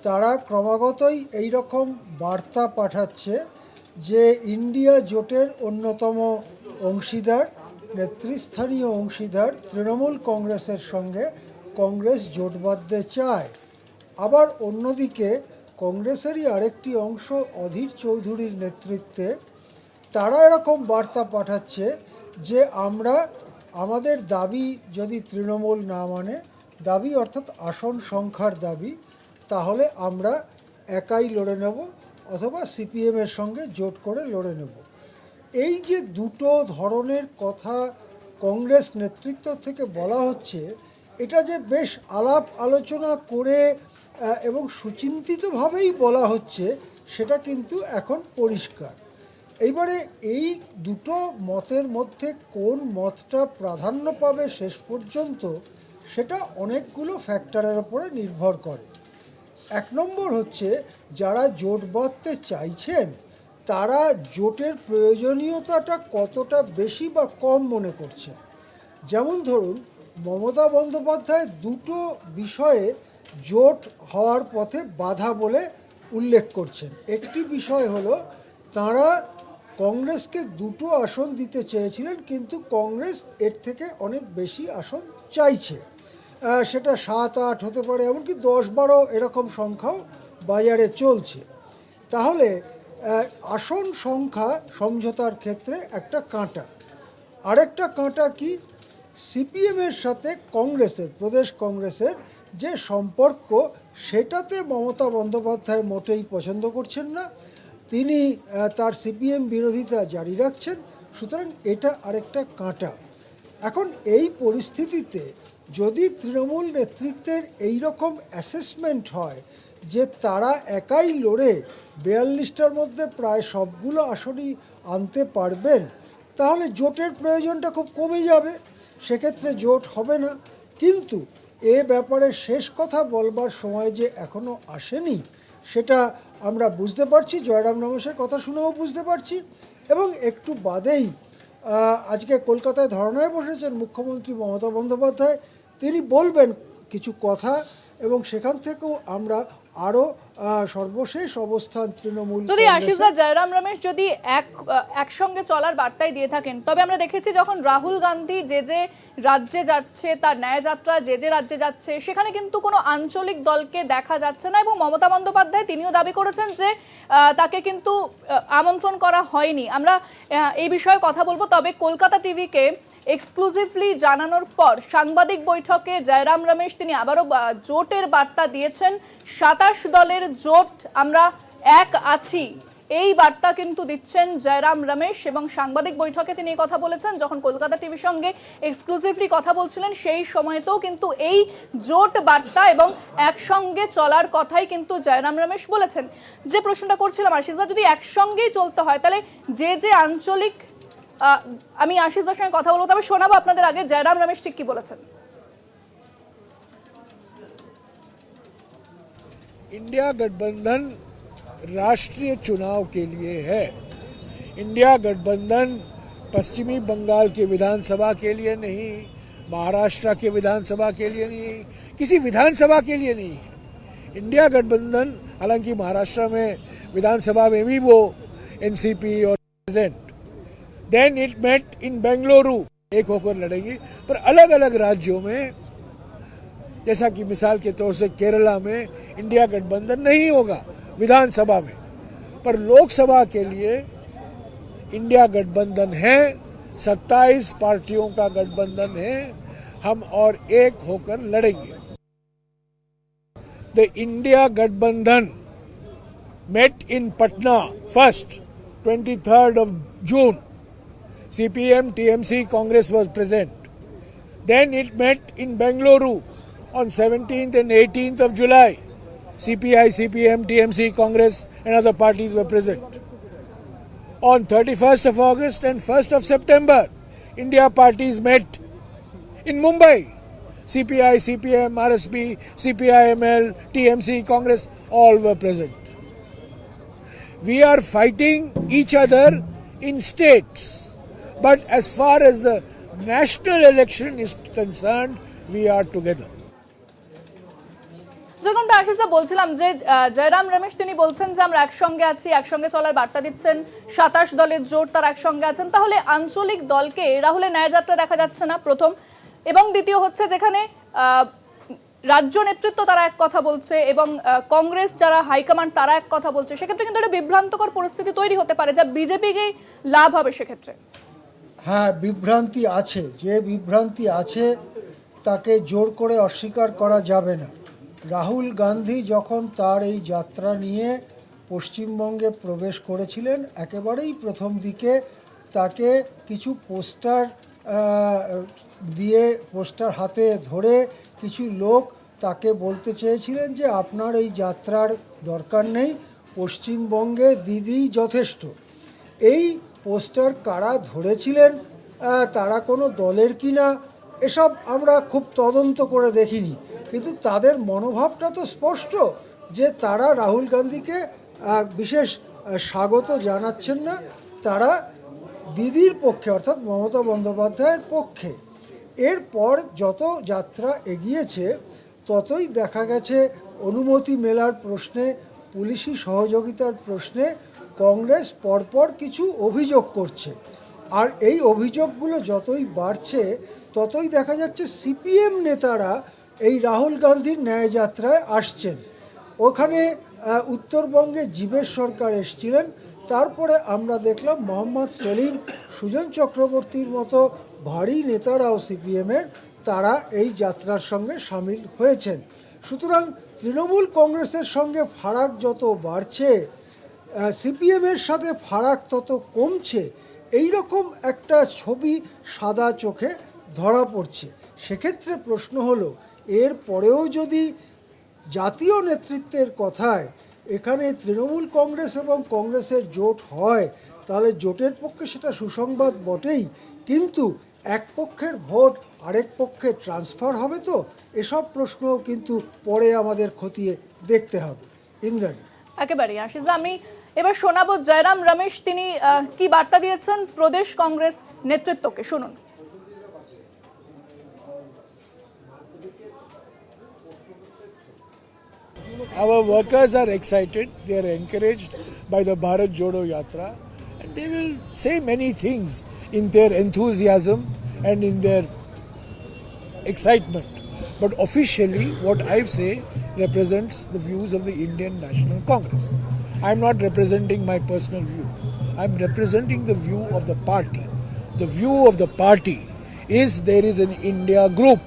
তারা ক্রমাগতই এই রকম বার্তা পাঠাচ্ছে যে ইন্ডিয়া জোটের অন্যতম অংশীদার, নেতৃস্থানীয় অংশীদার তৃণমূল কংগ্রেসের সঙ্গে কংগ্রেস জোট বাঁধতে চায়। আবার অন্যদিকে কংগ্রেসেরই আরেকটি অংশ অধীর চৌধুরীর নেতৃত্বে তারা এরকম বার্তা পাঠাচ্ছে যে আমরা আমাদের দাবি যদি তৃণমূল না মানে, দাবি অর্থাৎ আসন সংখ্যার দাবি, তাহলে আমরা একাই লড়ে নেব অথবা সিপিএমের সঙ্গে জোট করে লড়ে নেব। এই যে দুটো ধরনের কথা কংগ্রেস নেতৃত্ব থেকে বলা হচ্ছে, এটা যে বেশ আলাপ আলোচনা করে এবং সুচিন্তিতভাবেই বলা হচ্ছে সেটা কিন্তু এখন পরিষ্কার। এইবারে এই দুটো মতের মধ্যে কোন মতটা প্রাধান্য পাবে শেষ পর্যন্ত, সেটা অনেকগুলো ফ্যাক্টরের ওপরে নির্ভর করে। এক নম্বর হচ্ছে যারা জোট বাঁধতে চাইছেন তারা জোটের প্রয়োজনীয়তাটা কতটা বেশি বা কম মনে করছেন। যেমন ধরুন, মমতা বন্দ্যোপাধ্যায় দুটো বিষয়ে জোট হওয়ার পথে বাধা বলে উল্লেখ করছেন। একটি বিষয় হলো তাঁরা কংগ্রেসকে দুটো আসন দিতে চেয়েছিলেন, কিন্তু কংগ্রেস এর থেকে অনেক বেশি আসন চাইছে। সেটা 7-8 হতে পারে, এমনকি 10-12 এরকম সংখ্যাও বাজারে চলছে। তাহলে আসন সংখ্যা সমঝোতার ক্ষেত্রে একটা কাঁটা। আরেকটা কাঁটা কি, সিপিএমের সাথে কংগ্রেসের, প্রদেশ কংগ্রেসের যে সম্পর্ক, সেটাতে মমতা বন্দ্যোপাধ্যায় মোটেই পছন্দ করছেন না। তিনি তার সিপিএম বিরোধিতা জারি রাখছেন। সুতরাং এটা আরেকটা কাঁটা। এখন এই পরিস্থিতিতে যদি তৃণমূল নেতৃত্বের এই রকম অ্যাসেসমেন্ট হয় যে তারা একাই লড়ে 42টার মধ্যে প্রায় সবগুলো আসনই আনতে পারবেন, তাহলে জোটের প্রয়োজনটা খুব কমে যাবে, সেক্ষেত্রে জোট হবে না। কিন্তু এ ব্যাপারে শেষ কথা বলবার সময় যে এখনও আসেনি সেটা আমরা বুঝতে পারছি, জয়রাম রমেশের কথা শুনেও বুঝতে পারছি। এবং একটু বাদেই আজকে কলকাতায় ধর্নায় বসেছেন মুখ্যমন্ত্রী মমতা বন্দ্যোপাধ্যায়, তিনি বলবেন কিছু কথা এবং সেখান থেকেও আমরা আরও সর্বশেষ অবস্থান তৃণমূল। যদি আশিসদা, জয়রাম রমেশ যদি একসঙ্গে চলার বার্তাই দিয়ে থাকেন, তবে আমরা দেখেছি যখন রাহুল গান্ধী যে যে রাজ্যে যাচ্ছে, তার ন্যায় যাত্রা যে রাজ্যে যাচ্ছে, সেখানে কিন্তু কোনো আঞ্চলিক দলকে দেখা যাচ্ছে না। এবং মমতা বন্দ্যোপাধ্যায় তিনিও দাবি করেছেন যে তাকে কিন্তু আমন্ত্রণ করা হয়নি। আমরা এই বিষয়ে কথা বলবো। তবে কলকাতা টিভিকে এক্সক্লুসিভলি জানানোর পর সাংবাদিক বৈঠকে জয়রাম রমেশ তিনি আবারও জোটের বার্তা দিয়েছেন। 27 দলের জোট, আমরা এক আছি, এই বার্তা কিন্তু দিচ্ছেন জয়রাম রমেশ এবং সাংবাদিক বৈঠকে তিনি এই কথা বলেছেন। যখন কলকাতা টিভির সঙ্গে এক্সক্লুসিভলি কথা বলছিলেন সেই সময়তেও কিন্তু এই জোট বার্তা এবং একসঙ্গে চলার কথাই কিন্তু জয়রাম রমেশ বলেছেন। যে প্রশ্নটা করছিলাম আশিসদা, যদি একসঙ্গেই চলতে হয় তাহলে যে আঞ্চলিক, আমি আশিসদার সঙ্গে কথা বলবো, তবে শোনাবো আপনাদের আগে জয়রাম রমেশ ঠিক কি বলেছেন। इंडिया गठबंधन राष्ट्रीय चुनाव के लिए है। इंडिया गठबंधन पश्चिमी बंगाल के विधानसभा के लिए नहीं, महाराष्ट्र के विधानसभा के लिए नहीं, किसी विधानसभा के लिए नहीं है। इंडिया गठबंधन, हालांकि महाराष्ट्र में विधानसभा में भी वो एनसीपी और present, then it met in Bengaluru, एक होकर लड़ेगी। पर अलग अलग राज्यों में, जैसा कि मिसाल के तौर से केरला में इंडिया गठबंधन नहीं होगा विधानसभा में, पर लोकसभा के लिए इंडिया गठबंधन है। 27 पार्टियों का गठबंधन है, हम और एक होकर लड़ेंगे। द इंडिया गठबंधन met in Patna first, 23rd of June. CPM, TMC, Congress was present. Then it met in Bengaluru on 17th and 18th of July. CPI, CPM, TMC, Congress and other parties were present. On 31st of August and 1st of September, India parties met in Mumbai. CPI, CPM, RSP, CPIML, TMC, Congress, all were present. We are fighting each other in states, but as far as the national election is concerned, we are together. যেমনটা আশিসদা বলছিলাম যে জয়রাম রমেশ তিনি বলছেন যে আমরা একসঙ্গে আছি, একসঙ্গে চলার বার্তা দিচ্ছেন। 27 দলের জোট, তারা একসঙ্গে আছেন। তাহলে আঞ্চলিক দলকে রাহুলের ন্যায়যাত্রা দেখা যাচ্ছে না, প্রথম। এবং দ্বিতীয় হচ্ছে যেখানে রাজ্য নেতৃত্ব তারা এক কথা বলছে এবং কংগ্রেস যারা হাইকমান্ড তারা এক কথা বলছে, সেক্ষেত্রে কিন্তু একটা বিভ্রান্তকর পরিস্থিতি তৈরি হতে পারে, যা বিজেপিকেই লাভ হবে সেক্ষেত্রে। হ্যাঁ, বিভ্রান্তি আছে। যে বিভ্রান্তি আছে তাকে জোর করে অস্বীকার করা যাবে না। রাহুল গান্ধী যখন তার এই যাত্রা নিয়ে পশ্চিমবঙ্গে প্রবেশ করেছিলেন, একেবারেই প্রথম দিকে তাকে কিছু পোস্টার দিয়ে, পোস্টার হাতে ধরে কিছু লোক তাকে বলতে চেয়েছিলেন যে আপনার এই যাত্রার দরকার নেই, পশ্চিমবঙ্গে দিদি যথেষ্ট। এই পোস্টার কারা ধরেছিলেন, তারা কোনো দলের কিনা এসব আমরা খুব তদন্ত করে দেখিনি, কিন্তু তাদের মনোভাবটা তো স্পষ্ট যে তারা রাহুল গান্ধীকে বিশেষ স্বাগত জানাচ্ছেন না, তারা দিদির পক্ষে অর্থাৎ মমতা বন্দ্যোপাধ্যায়ের পক্ষে। এরপর যত যাত্রা এগিয়েছে ততই দেখা গেছে অনুমতি মেলার প্রশ্নে, পুলিশি সহযোগিতার প্রশ্নে কংগ্রেস পরপর কিছু অভিযোগ করছে। আর এই অভিযোগগুলো যতই বাড়ছে ততই দেখা যাচ্ছে সিপিএম নেতারা এই রাহুল গান্ধীর ন্যায়যাত্রায় আসছেন। ওখানে উত্তরবঙ্গে জীবেশ সরকার এসেছিলেন, তারপরে আমরা দেখলাম মোহাম্মদ সেলিম, সুজন চক্রবর্তীর মতো ভারী নেতারাও সিপিএমের, তারা এই যাত্রার সঙ্গে সামিল হয়েছেন। সুতরাং তৃণমূল কংগ্রেসের সঙ্গে ফারাক যত বাড়ছে, সিপিএমের সাথে ফারাক তত কমছে, এই রকম একটা ছবি সাদা চোখে ধরা পড়ছে। সেক্ষেত্রে প্রশ্ন হলো, এর পরেও যদি জাতীয় নেতৃত্বের কথায় এখানে তৃণমূল কংগ্রেস এবং কংগ্রেসের জোট হয়, তাহলে জোটের পক্ষে সেটা সুসংবাদ বটেই, কিন্তু এক পক্ষের ভোট আরেক পক্ষে ট্রান্সফার হবে তো, এসব প্রশ্নও কিন্তু পরে আমাদের খতিয়ে দেখতে হবে। ইন্দ্রাণী। একেবারেই আশিসদা, আমি এবার শোনাবো জয়রাম রমেশ তিনি কি বার্তা দিয়েছেন প্রদেশ কংগ্রেস নেতৃত্বকে, শুনুন। Our workers are excited, they are encouraged by the Bharat Jodo Yatra, and they will say many things in their enthusiasm and in their excitement. But officially, what I say represents the views of the Indian National Congress. I am not representing my personal view. I am representing the view of the party. The view of the party is there is an India group.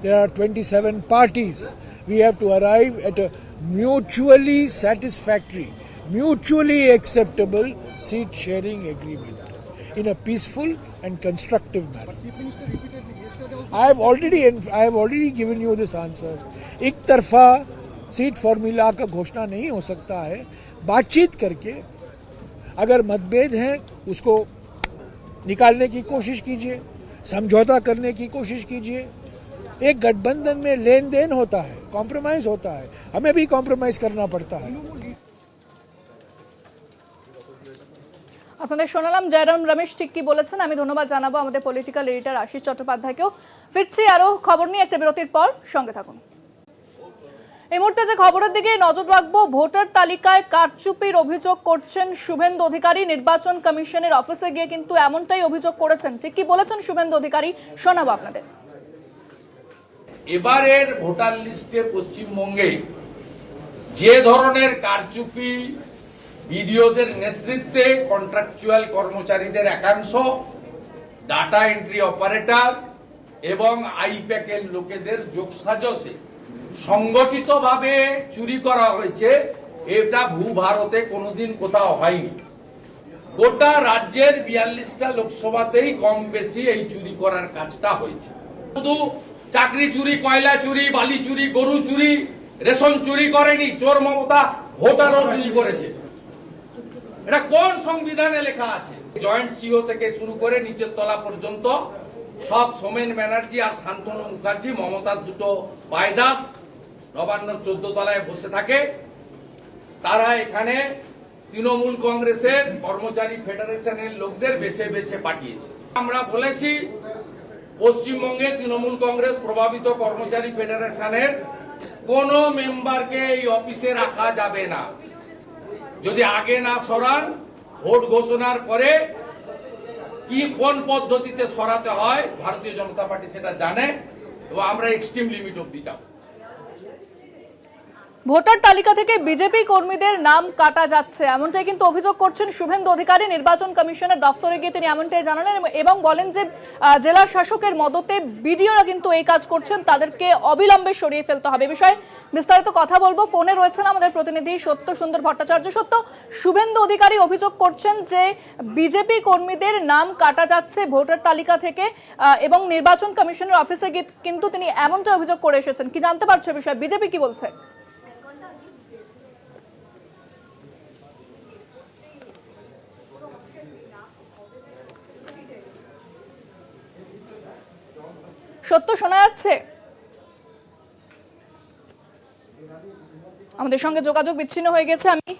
There are 27 parties. We have to arrive at a mutually satisfactory, mutually acceptable seat sharing agreement in a peaceful and constructive manner. I have already given you this answer. एक तरफा seat formula का घोषणा नहीं हो सकता है, बातचीत करके अगर मतभेद हैं उसको निकालने की कोशिश कीजिए, समझौता करने की कोशिश कीजिए। एक गठबंधन में लेन देन होता है, कॉम्प्रोमाइज होता है, हमें भी कॉम्प्रोमाइज करना पड़ता है। আপনাদের শোনালাম জয়রাম রমেশ ঠিক কি বলেছেন। আমি ধন্যবাদ জানাবো আমাদের পলিটিক্যাল এডিটর আশিস চট্টোপাধ্যায়কেও। ফিরছি আরো খবর নিয়ে একটা বিরতির পর, সঙ্গে থাকুন। এই মুহূর্তে যে খবরের দিকে নজর রাখবো, ভোটার তালিকায় কারচুপির অভিযোগ করছেন শুভেন্দু অধিকারী। নির্বাচন কমিশনের অফিসে গিয়ে কিন্তু এমনটাই অভিযোগ করেছেন। ঠিক কি বলেছেন শুভেন্দু অধিকারী, শোনাবো আপনাদের। এবারের ভোটার লিস্টে পশ্চিমবঙ্গে যে ধরনের কারচুপি বিডিওদের নেতৃত্বে কন্ট্রাকচুয়াল কর্মচারীদের একাংশ, ডাটা এন্ট্রি অপারেটর এবং আইপ্যাকের লোকেদের যোগসাজশে সংগঠিতভাবে চুরি করা হয়েছে, এটা ভারতে কোনোদিন কোথাও হয়নি। গোটা রাজ্যের 42টা লোকসভাতেই কম বেশি এই চুরি করার কাজটা হয়েছে। শুধু চাকরি চুরি, কয়লা চুরি, বালি চুরি, গরু চুরি, রেশন চুরি করেনি, চোর মমতা ভোটারও চুরি করেছে। এটা কোন সংবিধানে লেখা আছে? জয়েন্ট সিও থেকে শুরু করে নিচের তলা পর্যন্ত সব সোমেন ব্যানার্জি আর শান্তনু মুখার্জি, মমতার দুটো পায়দাস, নবান্নর 14 তলায় বসে থাকে। তারা এখানে তৃণমূল কংগ্রেসের কর্মচারী ফেডারেশনের লোকদের বেছে বেছে পাঠিয়েছে। আমরা বলেছি পশ্চিমবঙ্গে তৃণমূল কংগ্রেস প্রভাবিত কর্মচারী ফেডারেশনের কোন মেম্বারকে এই অফিসে রাখা যাবে না। যদি আগে না সরান, ভোট ঘোষণার পরে কি কোন পদ্ধতিতে সরাতে হয় ভারতীয় জনতা পার্টি সেটা জানে, এবং আমরা এক্সট্রিম লিমিট অব্দি যাব। ভোটার তালিকা থেকে বিজেপি কর্মীদের নাম কাটা যাচ্ছে, এমনটাই কিন্তু অভিযোগ করছেন শুভেন্দু অধিকারী। নির্বাচন কমিশনের দফতরে গিয়ে তিনি এমনটাই জানালেন এবং বলেন যে জেলা শাসকের মদতে বিডিওরা কিন্তু এই কাজ করছেন, তাদেরকে অবিলম্বে সরিয়ে ফেলতে হবে। বিষয়ে বিস্তারিত কথা বলবো। ফোনে রয়েছেন আমাদের প্রতিনিধি সত্য সুন্দর ভট্টাচার্য। সত্য, শুভেন্দু অধিকারী অভিযোগ করছেন যে বিজেপি কর্মীদের নাম কাটা যাচ্ছে ভোটার তালিকা থেকে, এবং নির্বাচন কমিশনের অফিসে গিয়ে কিন্তু তিনি এমনটা অভিযোগ করে এসেছেন। কি জানতে পারছে বিষয়ে, বিজেপি কি বলছে? সত্য, শোনা যাচ্ছে? আমাদের সঙ্গে যোগাযোগ বিচ্ছিন্ন হয়ে গেছে। আমি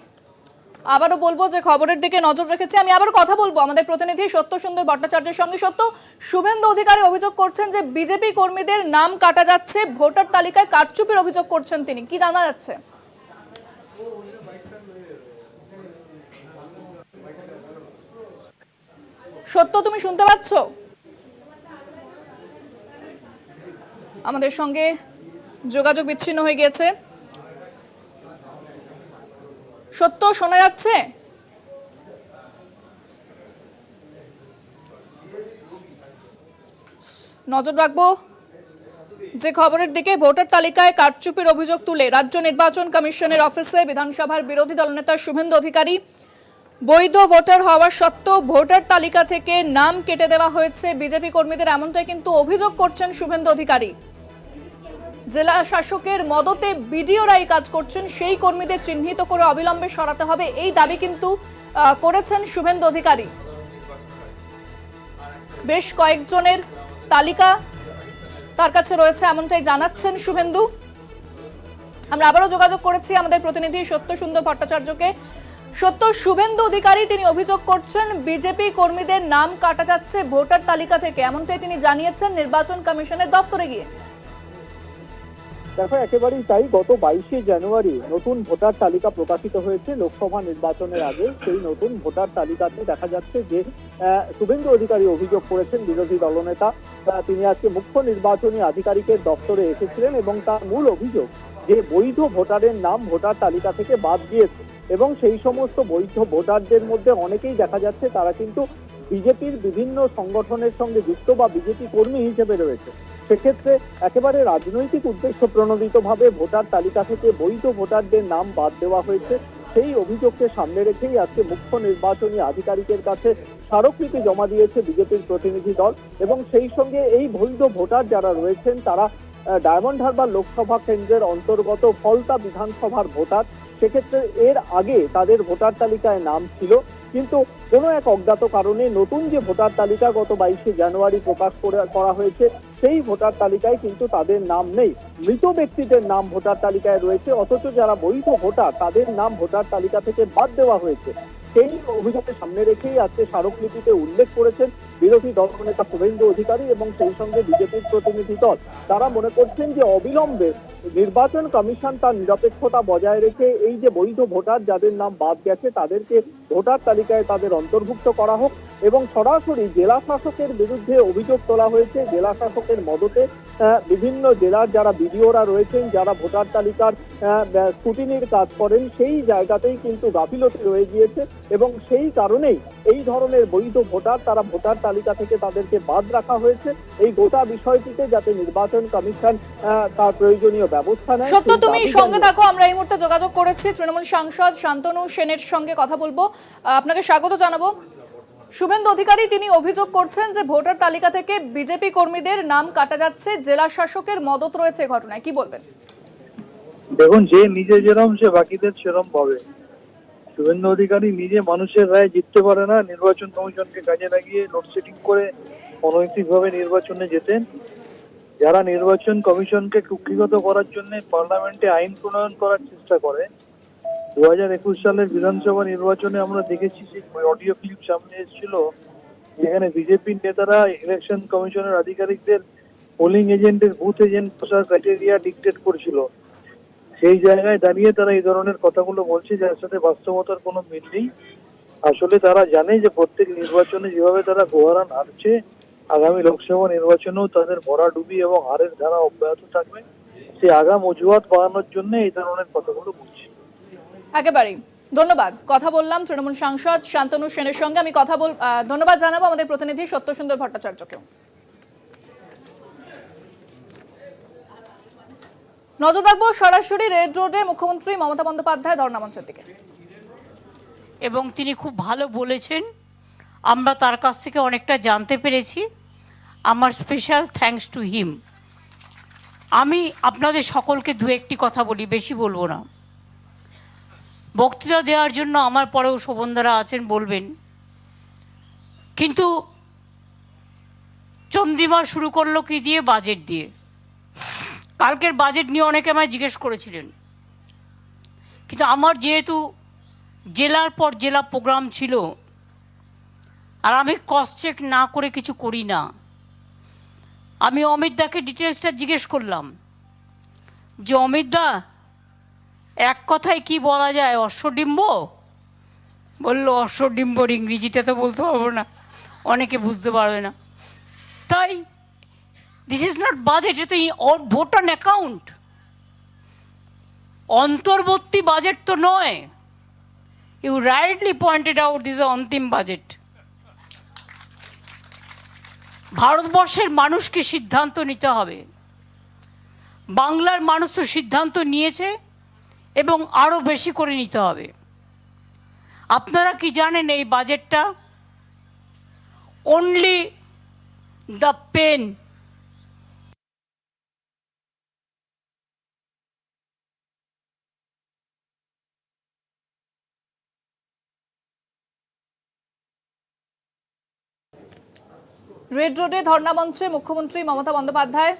আবারও বলবো যে খবরের দিকে নজর রেখেছি। আমি আবারও কথা বলবো আমাদের প্রতিনিধি সত্য সুন্দর ভট্টাচার্যের সঙ্গে। সত্য, শুভেন্দু অধিকারী অভিযোগ করছেন যে বিজেপি কর্মীদের নাম কাটা যাচ্ছে, ভোটার তালিকায় কারচুপির অভিযোগ করছেন তিনি। কি জানা যাচ্ছে? সত্য, তুমি শুনতে পাচ্ছ? আমাদের সঙ্গে যোগাযোগ বিচ্ছিন্ন হয়ে গিয়েছে। সত্য, শোনা যাচ্ছে? নজর রাখবো যে খবরের দিকে, ভোটার তালিকায় কারচুপির অভিযোগ তুলে রাজ্য নির্বাচন কমিশনের অফিসে বিধানসভার বিরোধী দলনেতা শুভেন্দু অধিকারী বৈধ ভোটার হওয়া সত্ত্বেও ভোটার তালিকা থেকে নাম কেটে দেওয়া হয়েছে বিজেপি কর্মীদের, এমনটাই কিন্তু অভিযোগ করছেন শুভেন্দু অধিকারী। জেলা শাসকের মদতে বিডিওরা এই কাজ করছেন, সেই কর্মীদের চিহ্নিত করে অবিলম্বে সরাতে হবে, এই দাবি কিন্তু করেছেন শুভেন্দু অধিকারী। বেশ কয়েকজনের তালিকা তার কাছে রয়েছে, এমনটাই জানাচ্ছেন শুভেন্দু। আমরা আবারও যোগাযোগ করেছি আমাদের প্রতিনিধি সত্য সুন্দর ভট্টাচার্যকে। সত্য, শুভেন্দু অধিকারী তিনি অভিযোগ করছেন বিজেপি কর্মীদের নাম কাটা যাচ্ছে ভোটার তালিকা থেকে, এমনটাই তিনি জানিয়েছেন নির্বাচন কমিশনের দফতরে গিয়ে। দেখো, একেবারেই তাই। গত 22শে জানুয়ারি নতুন ভোটার তালিকা প্রকাশিত হয়েছে লোকসভা নির্বাচনের আগে। সেই নতুন ভোটার তালিকাতে দেখা যাচ্ছে যে শুভেন্দু অধিকারী অভিযোগ করেছেন, বিরোধী দলনেতা, তিনি আজকে মুখ্য নির্বাচনী আধিকারিকের দপ্তরে এসেছিলেন এবং তার মূল অভিযোগ যে বৈধ ভোটারের নাম ভোটার তালিকা থেকে বাদ দিয়েছে, এবং সেই সমস্ত বৈধ ভোটারদের মধ্যে অনেকেই দেখা যাচ্ছে তারা কিন্তু বিজেপির বিভিন্ন সংগঠনের সঙ্গে যুক্ত বা বিজেপি কর্মী হিসেবে রয়েছে। সেক্ষেত্রে একেবারে রাজনৈতিক উদ্দেশ্য প্রণোদিতভাবে ভোটার তালিকা থেকে বৈধ ভোটারদের নাম বাদ দেওয়া হয়েছে। সেই অভিযোগকে সামনে রেখেই আজকে মুখ্য নির্বাচনী আধিকারিকের কাছে স্মারকলিপি জমা দিয়েছে বিজেপির প্রতিনিধি দল এবং সেই সঙ্গে এই বৈধ ভোটার যারা রয়েছেন তারা ডায়মন্ড হারবার লোকসভা কেন্দ্রের অন্তর্গত ফলতা বিধানসভার ভোটার। সেক্ষেত্রে এর আগে তাদের ভোটার তালিকায় নাম ছিল, কিন্তু কোনো এক অজ্ঞাত কারণে নতুন যে ভোটার তালিকা গত 22শে জানুয়ারি প্রকাশ করা হয়েছে সেই ভোটার তালিকায় কিন্তু তাদের নাম নেই। মৃত ব্যক্তিদের নাম ভোটার তালিকায় রয়েছে, অথচ যারা বৈধ ভোটার তাদের নাম ভোটার তালিকা থেকে বাদ দেওয়া হয়েছে। সেই অভিযোগকে সামনে রেখেই আজকে স্মারকলিপিতে উল্লেখ করেছেন বিরোধী দলনেতা শুভেন্দু অধিকারী এবং সেই সঙ্গে বিজেপির প্রতিনিধি দল। তারা মনে করছেন যে অবিলম্বে নির্বাচন কমিশন তার নিরপেক্ষতা বজায় রেখে এই যে বৈধ ভোটার যাদের নাম বাদ গেছে তাদেরকে ভোটার তালিকায় তাদের অন্তর্ভুক্ত করা হোক এবং সরাসরি জেলা শাসকের বিরুদ্ধে অভিযোগ তোলা হয়েছে। জেলা শাসকের মদতে বিভিন্ন জেলার যারা বিডিওরা রয়েছেন, যারা ভোটার তালিকার স্ক্রুটিনির কাজ করেন, সেই জায়গাতেই কিন্তু গাফিলতি রয়ে গিয়েছে এবং সেই কারণেই এই ধরনের বৈধ ভোটার তারা ভোটার তালিকা থেকে তাদেরকে বাদ রাখা হয়েছে। এই গোটা বিষয়টিতে যাতে নির্বাচন কমিশন তার প্রয়োজনীয় ব্যবস্থা নেয়। সত্য, তুমি সঙ্গে থাকো। আমরা এই মুহূর্তে যোগাযোগ করেছি তৃণমূল সাংসদ শান্তনু সেনের সঙ্গে কথা বলবো। আপনাকে স্বাগত জানাবো। শুভেন্দু অধিকারী তিনি অভিযোগ করছেন যে ভোটার তালিকা থেকে বিজেপি কর্মীদের নাম কাটা যাচ্ছে, জেলা শাসকের মদত রয়েছে ঘটনায়, কি বলবেন? দেখুন, যে নিজে যেরকম সে বাকিদের সেরকম পাবে। শুভেন্দু অধিকারী নিজে মানুষের রায় জিততে পারে না, নির্বাচন কমিশনকে কাজে লাগিয়ে লোডশেডিং করে অনৈতিকভাবে নির্বাচনে যেতেন। যারা নির্বাচন কমিশনকে কুক্ষিগত করার জন্য পার্লামেন্টে আইন প্রণয়ন করার চেষ্টা করে, 2021 সালের বিধানসভা নির্বাচনে আমরা দেখেছি সেই অডিও ক্লিপ সামনে এসেছিল যেখানে বিজেপির নেতারা ইলেকশন কমিশনের আধিকারিকদের পোলিং এজেন্টের বুথ এজেন্ট বসার ক্রাইটেরিয়া ডিকটেট করছিল। সেই জায়গায় দাঁড়িয়ে তারা এই ধরনের কথাগুলো বলছে যার সাথে বাস্তবতার কোনো মিল নেই। আসলে তারা জানে যে প্রত্যেক নির্বাচনে যেভাবে তারা গোহারান হারছে, আগামী লোকসভা নির্বাচনেও তাদের ভরাডুবি এবং হারের ধারা অব্যাহত থাকবে। সেই আগাম অজুহাত বাড়ানোর জন্য এই ধরনের কথাগুলো বলছে। একেবারেই ধন্যবাদ। কথা বললাম তৃণমূল সাংসদ শান্তনু সেনের সঙ্গে। আমি ধন্যবাদ জানাবো আমাদের প্রতিনিধি সত্যসুন্দর ভট্টাচার্যকেও। নজর রাখবো সরাসরি রেড রোডে মুখ্যমন্ত্রী মমতা বন্দ্যোপাধ্যায় ধর্ণা মঞ্চের দিকে। এবং তিনি খুব ভালো বলেছেন, আমরা তার কাছ থেকে অনেকটা জানতে পেরেছি। আমার স্পেশাল থ্যাঙ্কস টু হিম। আমি আপনাদের সকলকে দু একটি কথা বলি, বেশি বলবো না। বক্তৃতা দেওয়ার জন্য আমার পরেও শোভনদারা আছেন, বলবেন, কিন্তু চন্দ্রিমা শুরু করলো কি দিয়ে? বাজেট দিয়ে। কালকের বাজেট নিয়ে অনেকে আমায় জিজ্ঞেস করেছিলেন, কিন্তু আমার যেহেতু জেলার পর জেলা প্রোগ্রাম ছিল আর আমি ক্রস চেক না করে কিছু করি না, আমি অমিত দাকে ডিটেলসটা জিজ্ঞেস করলাম যে অমিত দা, এক কথায় কি বলা যায়, অশ্বডিম্ব? বললো অশ্বডিম্বর ইংরেজিটা তো বলতে পারবো না, অনেকে বুঝতে পারবে না। তাই দিস ইজ নট বাজেট, এটা ভোট অন অ্যাকাউন্ট, অন্তর্বর্তী বাজেট তো নয়। You rightly pointed out this অন্তিম বাজেট। ভারতবর্ষের মানুষকে সিদ্ধান্ত নিতে হবে। বাংলার মানুষ তো সিদ্ধান্ত নিয়েছে এবং আরও বেশি করে নিতে হবে। আপনারা কি জানেন এই বাজেটটা অনলি দ্য পেন রেড রোডে ধর্ণা মঞ্চে মুখ্যমন্ত্রী মমতা বন্দ্যোপাধ্যায়।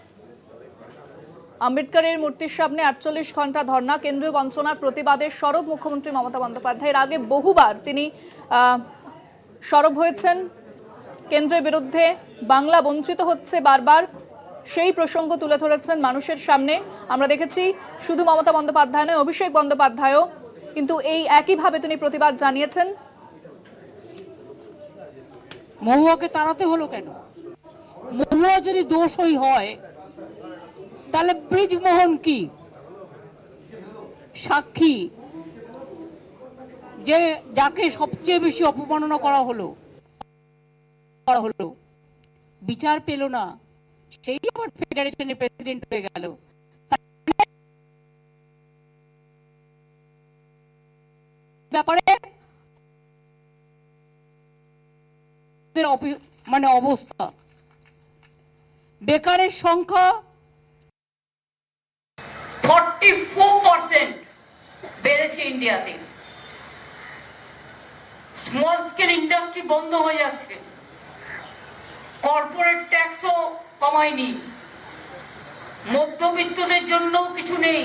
আম্বেদকরের মূর্তির সামনে 48 ঘন্টা ধর্ণা, কেন্দ্রীয় বঞ্চনার প্রতিবাদে সরব মুখ্যমন্ত্রী মমতা বন্দ্যোপাধ্যায়। এর আগে বহুবার তিনি সরব হয়েছেন কেন্দ্রের বিরুদ্ধে। বাংলা বঞ্চিত হচ্ছে বারবার, সেই প্রসঙ্গ তুলে ধরেছেন মানুষের সামনে। আমরা দেখেছি শুধু মমতা বন্দ্যোপাধ্যায় নয়, অভিষেক বন্দ্যোপাধ্যায়ও কিন্তু এই একইভাবে তিনি প্রতিবাদ জানিয়েছেন। মহুয়াকে তাড়াতে হলো কেন? মহুয়া যদি দোষই হয় তাহলে ব্রিজমোহন কি সাক্ষী, যে যাকে সবচেয়ে বেশি অপমাননা করা হলো, বিচার পেল না, সেই আবার ফেডারেশনের প্রেসিডেন্ট হয়ে গেল। ব্যাপারে মানে অবস্থা, বেকারের সংখ্যা 44% বেড়েছে ইন্ডিয়াতে। স্মল স্কেল ইন্ডাস্ট্রি বন্ধ হয়ে যাচ্ছে, কর্পোরেট ট্যাক্সও কমায়নি, মধ্যবিত্তদের জন্য কিছু নেই।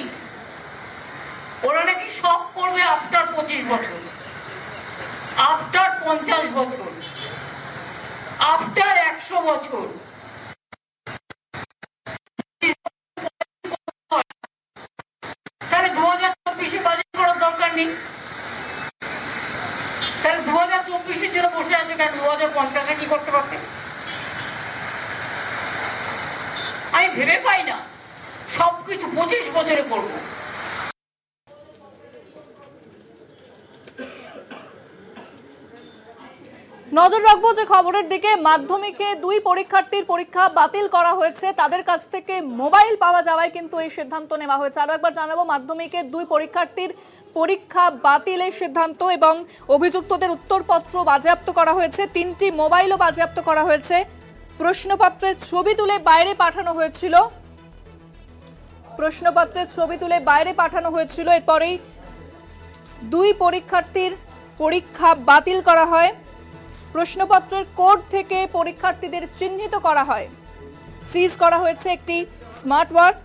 ওরা নাকি সব করবে আফটার 25 বছর, আফটার 50 বছর, আফটার 100 বছর। তাহলে 2024-এ বাজেট করার দরকার নেই, তাহলে 2024-এর জন্য বসে আছে কেন? 2050-এ কি করতে পারবে? আমি ভেবে পাই না সবকিছু 25 বছরে করবো। নজর রাখবো যে খবরের দিকে, মাধ্যমিকে 2 পরীক্ষার্থীর পরীক্ষা বাতিল করা হয়েছে, তাদের কাছ থেকে মোবাইল পাওয়া যাওয়ায় কিন্তু এই সিদ্ধান্ত নেওয়া হয়েছে। আরো একবার জানাবো, মাধ্যমিকে 2 পরীক্ষার্থীর পরীক্ষা বাতিলের সিদ্ধান্ত এবং অভিযুক্তদের উত্তরপত্র বাজেয়াপ্ত করা হয়েছে, 3টি মোবাইলও বাজেয়াপ্ত করা হয়েছে। প্রশ্নপত্রের ছবি তুলে বাইরে পাঠানো হয়েছিল, এরপরেই 2 পরীক্ষার্থীর পরীক্ষা বাতিল করা হয়। প্রশ্নপত্রের কোড থেকে পরীক্ষার্থীদের চিহ্নিত করা হয়। সিজ করা হয়েছে একটি স্মার্ট ওয়াচ।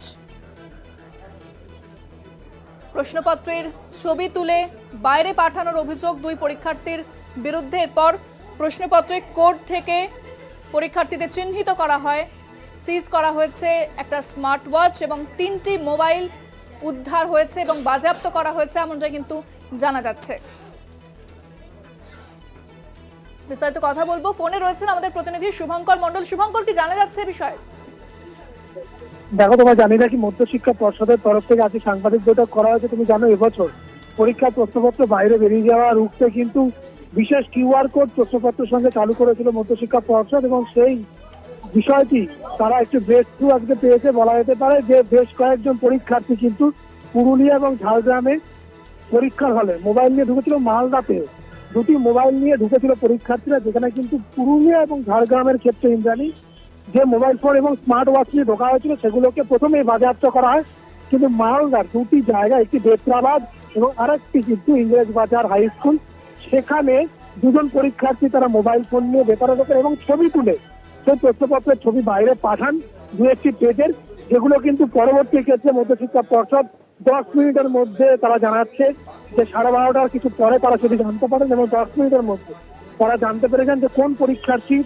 প্রশ্নপত্রের ছবি তুলে বাইরে পাঠানোর অভিযোগ 2 পরীক্ষার্থীর বিরুদ্ধে। এরপর প্রশ্নপত্রের কোড থেকে পরীক্ষার্থীদের চিহ্নিত করা হয়। সিজ করা হয়েছে একটা স্মার্ট ওয়াচ এবং 3টি মোবাইল উদ্ধার হয়েছে এবং বাজেয়াপ্ত করা হয়েছে, এমনটাই কিন্তু জানা যাচ্ছে। বিস্তারিত কথা বলবো, ফোনে রয়েছেন আমাদের প্রতিনিধি শুভঙ্কর মণ্ডল। শুভঙ্কর, কি জানা যাচ্ছে বিষয়ে? দেখো, তোমার জানি না কি মধ্যশিক্ষা পর্ষদের তরফ থেকে আজকে সাংবাদিক বৈঠক করা হয়েছে। তুমি জানো এবছর পরীক্ষার প্রশ্নপত্র বাইরে বেরিয়ে যাওয়া রুখতে কিন্তু বিশেষ কিউআর কোড প্রশ্নপত্রের সঙ্গে চালু করেছিল মধ্যশিক্ষা পর্ষদ, এবং সেই বিষয়টি তারা একটু ব্রেক থ্রু আজকে পেয়েছে বলা যেতে পারে। যে বেশ কয়েকজন পরীক্ষার্থী কিন্তু পুরুলিয়া এবং ঝাড়গ্রামে পরীক্ষার হলে মোবাইল নিয়ে ঢুকেছিল। মালদাতে 2টি মোবাইল নিয়ে ঢুকেছিল পরীক্ষার্থীরা, যেখানে কিন্তু পুরুলিয়া এবং ঝাড়গ্রামের ক্ষেত্রে ইন্দ্রাণী যে মোবাইল ফোন এবং স্মার্ট ওয়াচ নিয়ে ঢোকা হয়েছিল সেগুলোকে প্রথমেই বাজেয়াপ্ত করা হয়। কিন্তু মালদার 2টি জায়গায়, একটি বেত্রাবাদ এবং আরেকটি কিন্তু ইংরেজ বাজার হাই স্কুল, সেখানে 2 জন পরীক্ষার্থী তারা মোবাইল ফোন নিয়ে বেতারে ঢোকে এবং ছবি তুলে সেই প্রশ্নপত্রের ছবি বাইরে পাঠান 2-1টি পেজের, যেগুলো কিন্তু পরবর্তী ক্ষেত্রে মধ্যশিক্ষা পর্ষদ 10 মিনিটের মধ্যে তারা জানাচ্ছে যে 12:30টার কিছু পরে তারা সেটি জানতে পারেন এবং 10 মিনিটের মধ্যে তারা জানতে পেরেছেন যে কোন পরীক্ষার্থী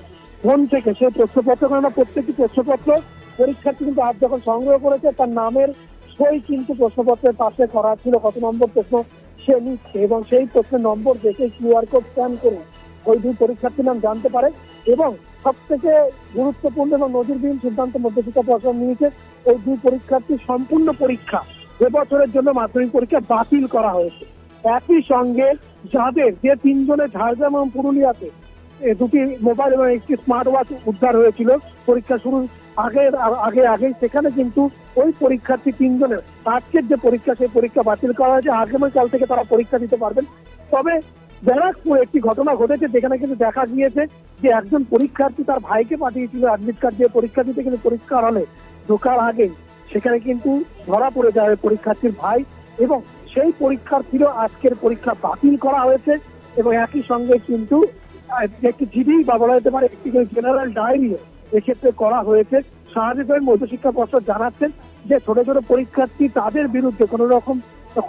ফোন থেকে সেই প্রশ্নপত্র, কারণ প্রত্যেকটি প্রশ্নপত্র পরীক্ষার্থী কিন্তু আজ যখন সংগ্রহ করেছে তার নামের সই কিন্তু প্রশ্নপত্রের পাশে করা ছিল, কত নম্বর প্রশ্ন সে নিচ্ছে, এবং সেই প্রশ্নের নম্বর দেখে কিউআর কোড স্ক্যান করে ওই 2 পরীক্ষার্থীর নাম জানতে পারে। এবং সব থেকে গুরুত্বপূর্ণ এবং নজিরবিহীন সিদ্ধান্ত মধ্যশিক্ষা পর্ষদ নিয়েছে, ওই 2 পরীক্ষার্থীর সম্পূর্ণ পরীক্ষা এবছরের জন্য মাধ্যমিক পরীক্ষা বাতিল করা হয়েছে। একই সঙ্গে যাদের যে 3 জনের ঝাড়গ্রাম এবং পুরুলিয়াতে 2টি মোবাইল এবং একটি স্মার্ট ওয়াচ উদ্ধার হয়েছিল পরীক্ষা শুরুর আগে, সেখানে কিন্তু ওই পরীক্ষার্থী 3 জনের আজকের যে পরীক্ষা সেই পরীক্ষা বাতিল করা হয়েছে। আগামীকাল থেকে তারা পরীক্ষা দিতে পারবেন। তবে ব্যারাকপুরে একটি ঘটনা ঘটেছে, যেখানে কিন্তু দেখা গিয়েছে যে একজন পরীক্ষার্থী তার ভাইকে পাঠিয়েছিল অ্যাডমিট কার্ড দিয়ে পরীক্ষা দিতে, কিন্তু পরীক্ষার হলে ঢোকার আগেই সেখানে কিন্তু ধরা পড়ে যায় পরীক্ষার্থীর ভাই, এবং সেই পরীক্ষার্থীরও আজকের পরীক্ষা বাতিল করা হয়েছে। এবং একই সঙ্গে কিন্তু একটি জিডি বা বলা যেতে পারে একটি জেনারেল ডায়েরিও এক্ষেত্রে করা হয়েছে। স্বাভাবিকভাবে মধ্যশিক্ষা পর্ষদ জানাচ্ছেন যে ছোট ছোট পরীক্ষার্থী তাদের বিরুদ্ধে কোনো রকম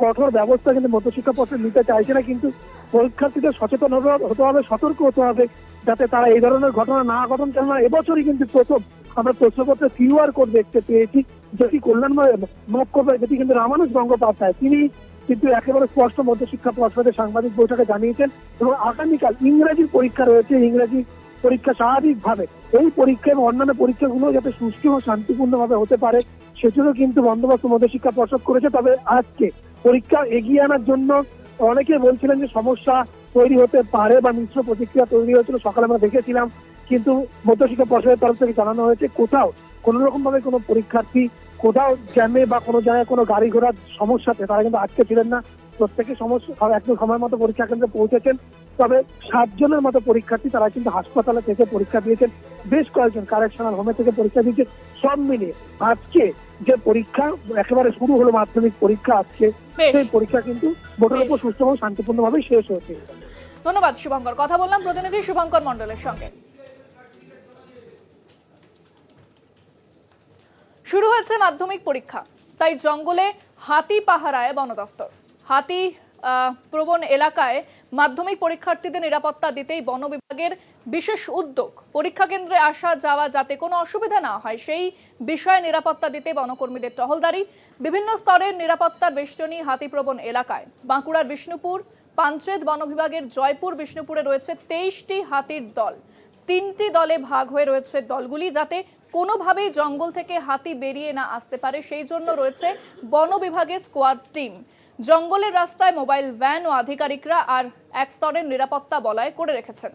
কঠোর ব্যবস্থা কিন্তু মধ্যশিক্ষা পর্ষদ নিতে চাইছে না, কিন্তু পরীক্ষার্থীদের সচেতন হতে হবে, সতর্ক হতে হবে যাতে তারা এই ধরনের ঘটনা না ঘটন। কেননা এবছরই কিন্তু প্রথম আমরা প্রশ্নপত্রে কিউআর কোড দেখতে পেয়েছি, যেটি কল্যাণময় মুখ করবে, যেটি কিন্তু রামানুজ গঙ্গোপাধ্যায় তিনি কিন্তু একেবারে স্পষ্ট মধ্যশিক্ষা পর্ষদের সাংবাদিক বৈঠকে জানিয়েছেন। এবং আগামীকাল ইংরেজির পরীক্ষা রয়েছে, ইংরেজি পরীক্ষা স্বাভাবিকভাবে এই পরীক্ষা এবং অন্যান্য পরীক্ষাগুলো যাতে সুষ্ঠু ও শান্তিপূর্ণভাবে হতে পারে সেজন্য কিন্তু বন্দোবস্ত মধ্যশিক্ষা পর্ষদ করেছে। তবে আজকে পরীক্ষা এগিয়ে আনার জন্য অনেকে বলছিলেন যে সমস্যা তৈরি হতে পারে বা মিশ্র প্রতিক্রিয়া তৈরি হয়েছিল, সকালে আমরা দেখেছিলাম, কিন্তু মধ্যশিক্ষা পর্ষদের তরফ থেকে জানানো হয়েছে কোথাও কোনো রকম ভাবে কোনো পরীক্ষার্থী কোথাও জ্যামে বা কোনো জায়গায় কোনো গাড়ি ঘোড়ার সমস্যাতে তারা কিন্তু আটকে ছিলেন না। প্রত্যেকে একদম সময় মতো পরীক্ষা কেন্দ্রে পৌঁছেছেন। তবে 7 জনের মতো পরীক্ষার্থী তারা কিন্তু হাসপাতালে থেকে পরীক্ষা দিয়েছেন, বেশ কয়েকজন কারেকশনাল হোমে থেকে পরীক্ষা দিয়েছেন। সব মিলিয়ে আজকে যে পরীক্ষা একেবারে শুরু হলো, মাধ্যমিক পরীক্ষা আজকে, সেই পরীক্ষা কিন্তু ভোটের উপর সুষ্ঠু এবং শান্তিপূর্ণভাবে শেষ হয়েছে। ধন্যবাদ শুভঙ্কর। কথা বললাম প্রতিনিধি শুভঙ্কর মণ্ডলের সঙ্গে। শুরু হয়েছে মাধ্যমিক পরীক্ষা, তাই জঙ্গলে হাতি পাহারায় বন দফতর। হাতি প্রবণ এলাকায় মাধ্যমিক পরীক্ষার্থীদের নিরাপত্তা দিতেই বন বিভাগের বিশেষ উদ্যোগ। পরীক্ষা কেন্দ্রে আসা যাওয়া যাতে কোনো অসুবিধা না হয় সেই বিষয়ে নিরাপত্তা দিতে বনকর্মীদের টহলদারি। বিভিন্ন স্তরের নিরাপত্তার বেষ্টনী হাতিপ্রবণ এলাকায়। বাঁকুড়ার বিষ্ণুপুর পাঞ্চেত বন বিভাগের জয়পুর বিষ্ণুপুরে রয়েছে 23টি হাতির দল। 3টি দলে ভাগ হয়ে রয়েছে দলগুলি, যাতে কোনোভাবেই জঙ্গল থেকে হাতি বেরিয়ে না আসতে পারে সেই জন্য রয়েছে বন বিভাগের স্কোয়াড টিম। জঙ্গলের রাস্তায় মোবাইল ভ্যান ও আধিকারিকরা আর এক স্তরের নিরাপত্তা বলয় করে রেখেছেন।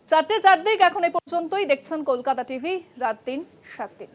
4টে 4 দিক এখন এই পর্যন্তই। দেখছেন কলকাতা টিভি, রাত 3, 7 দিন।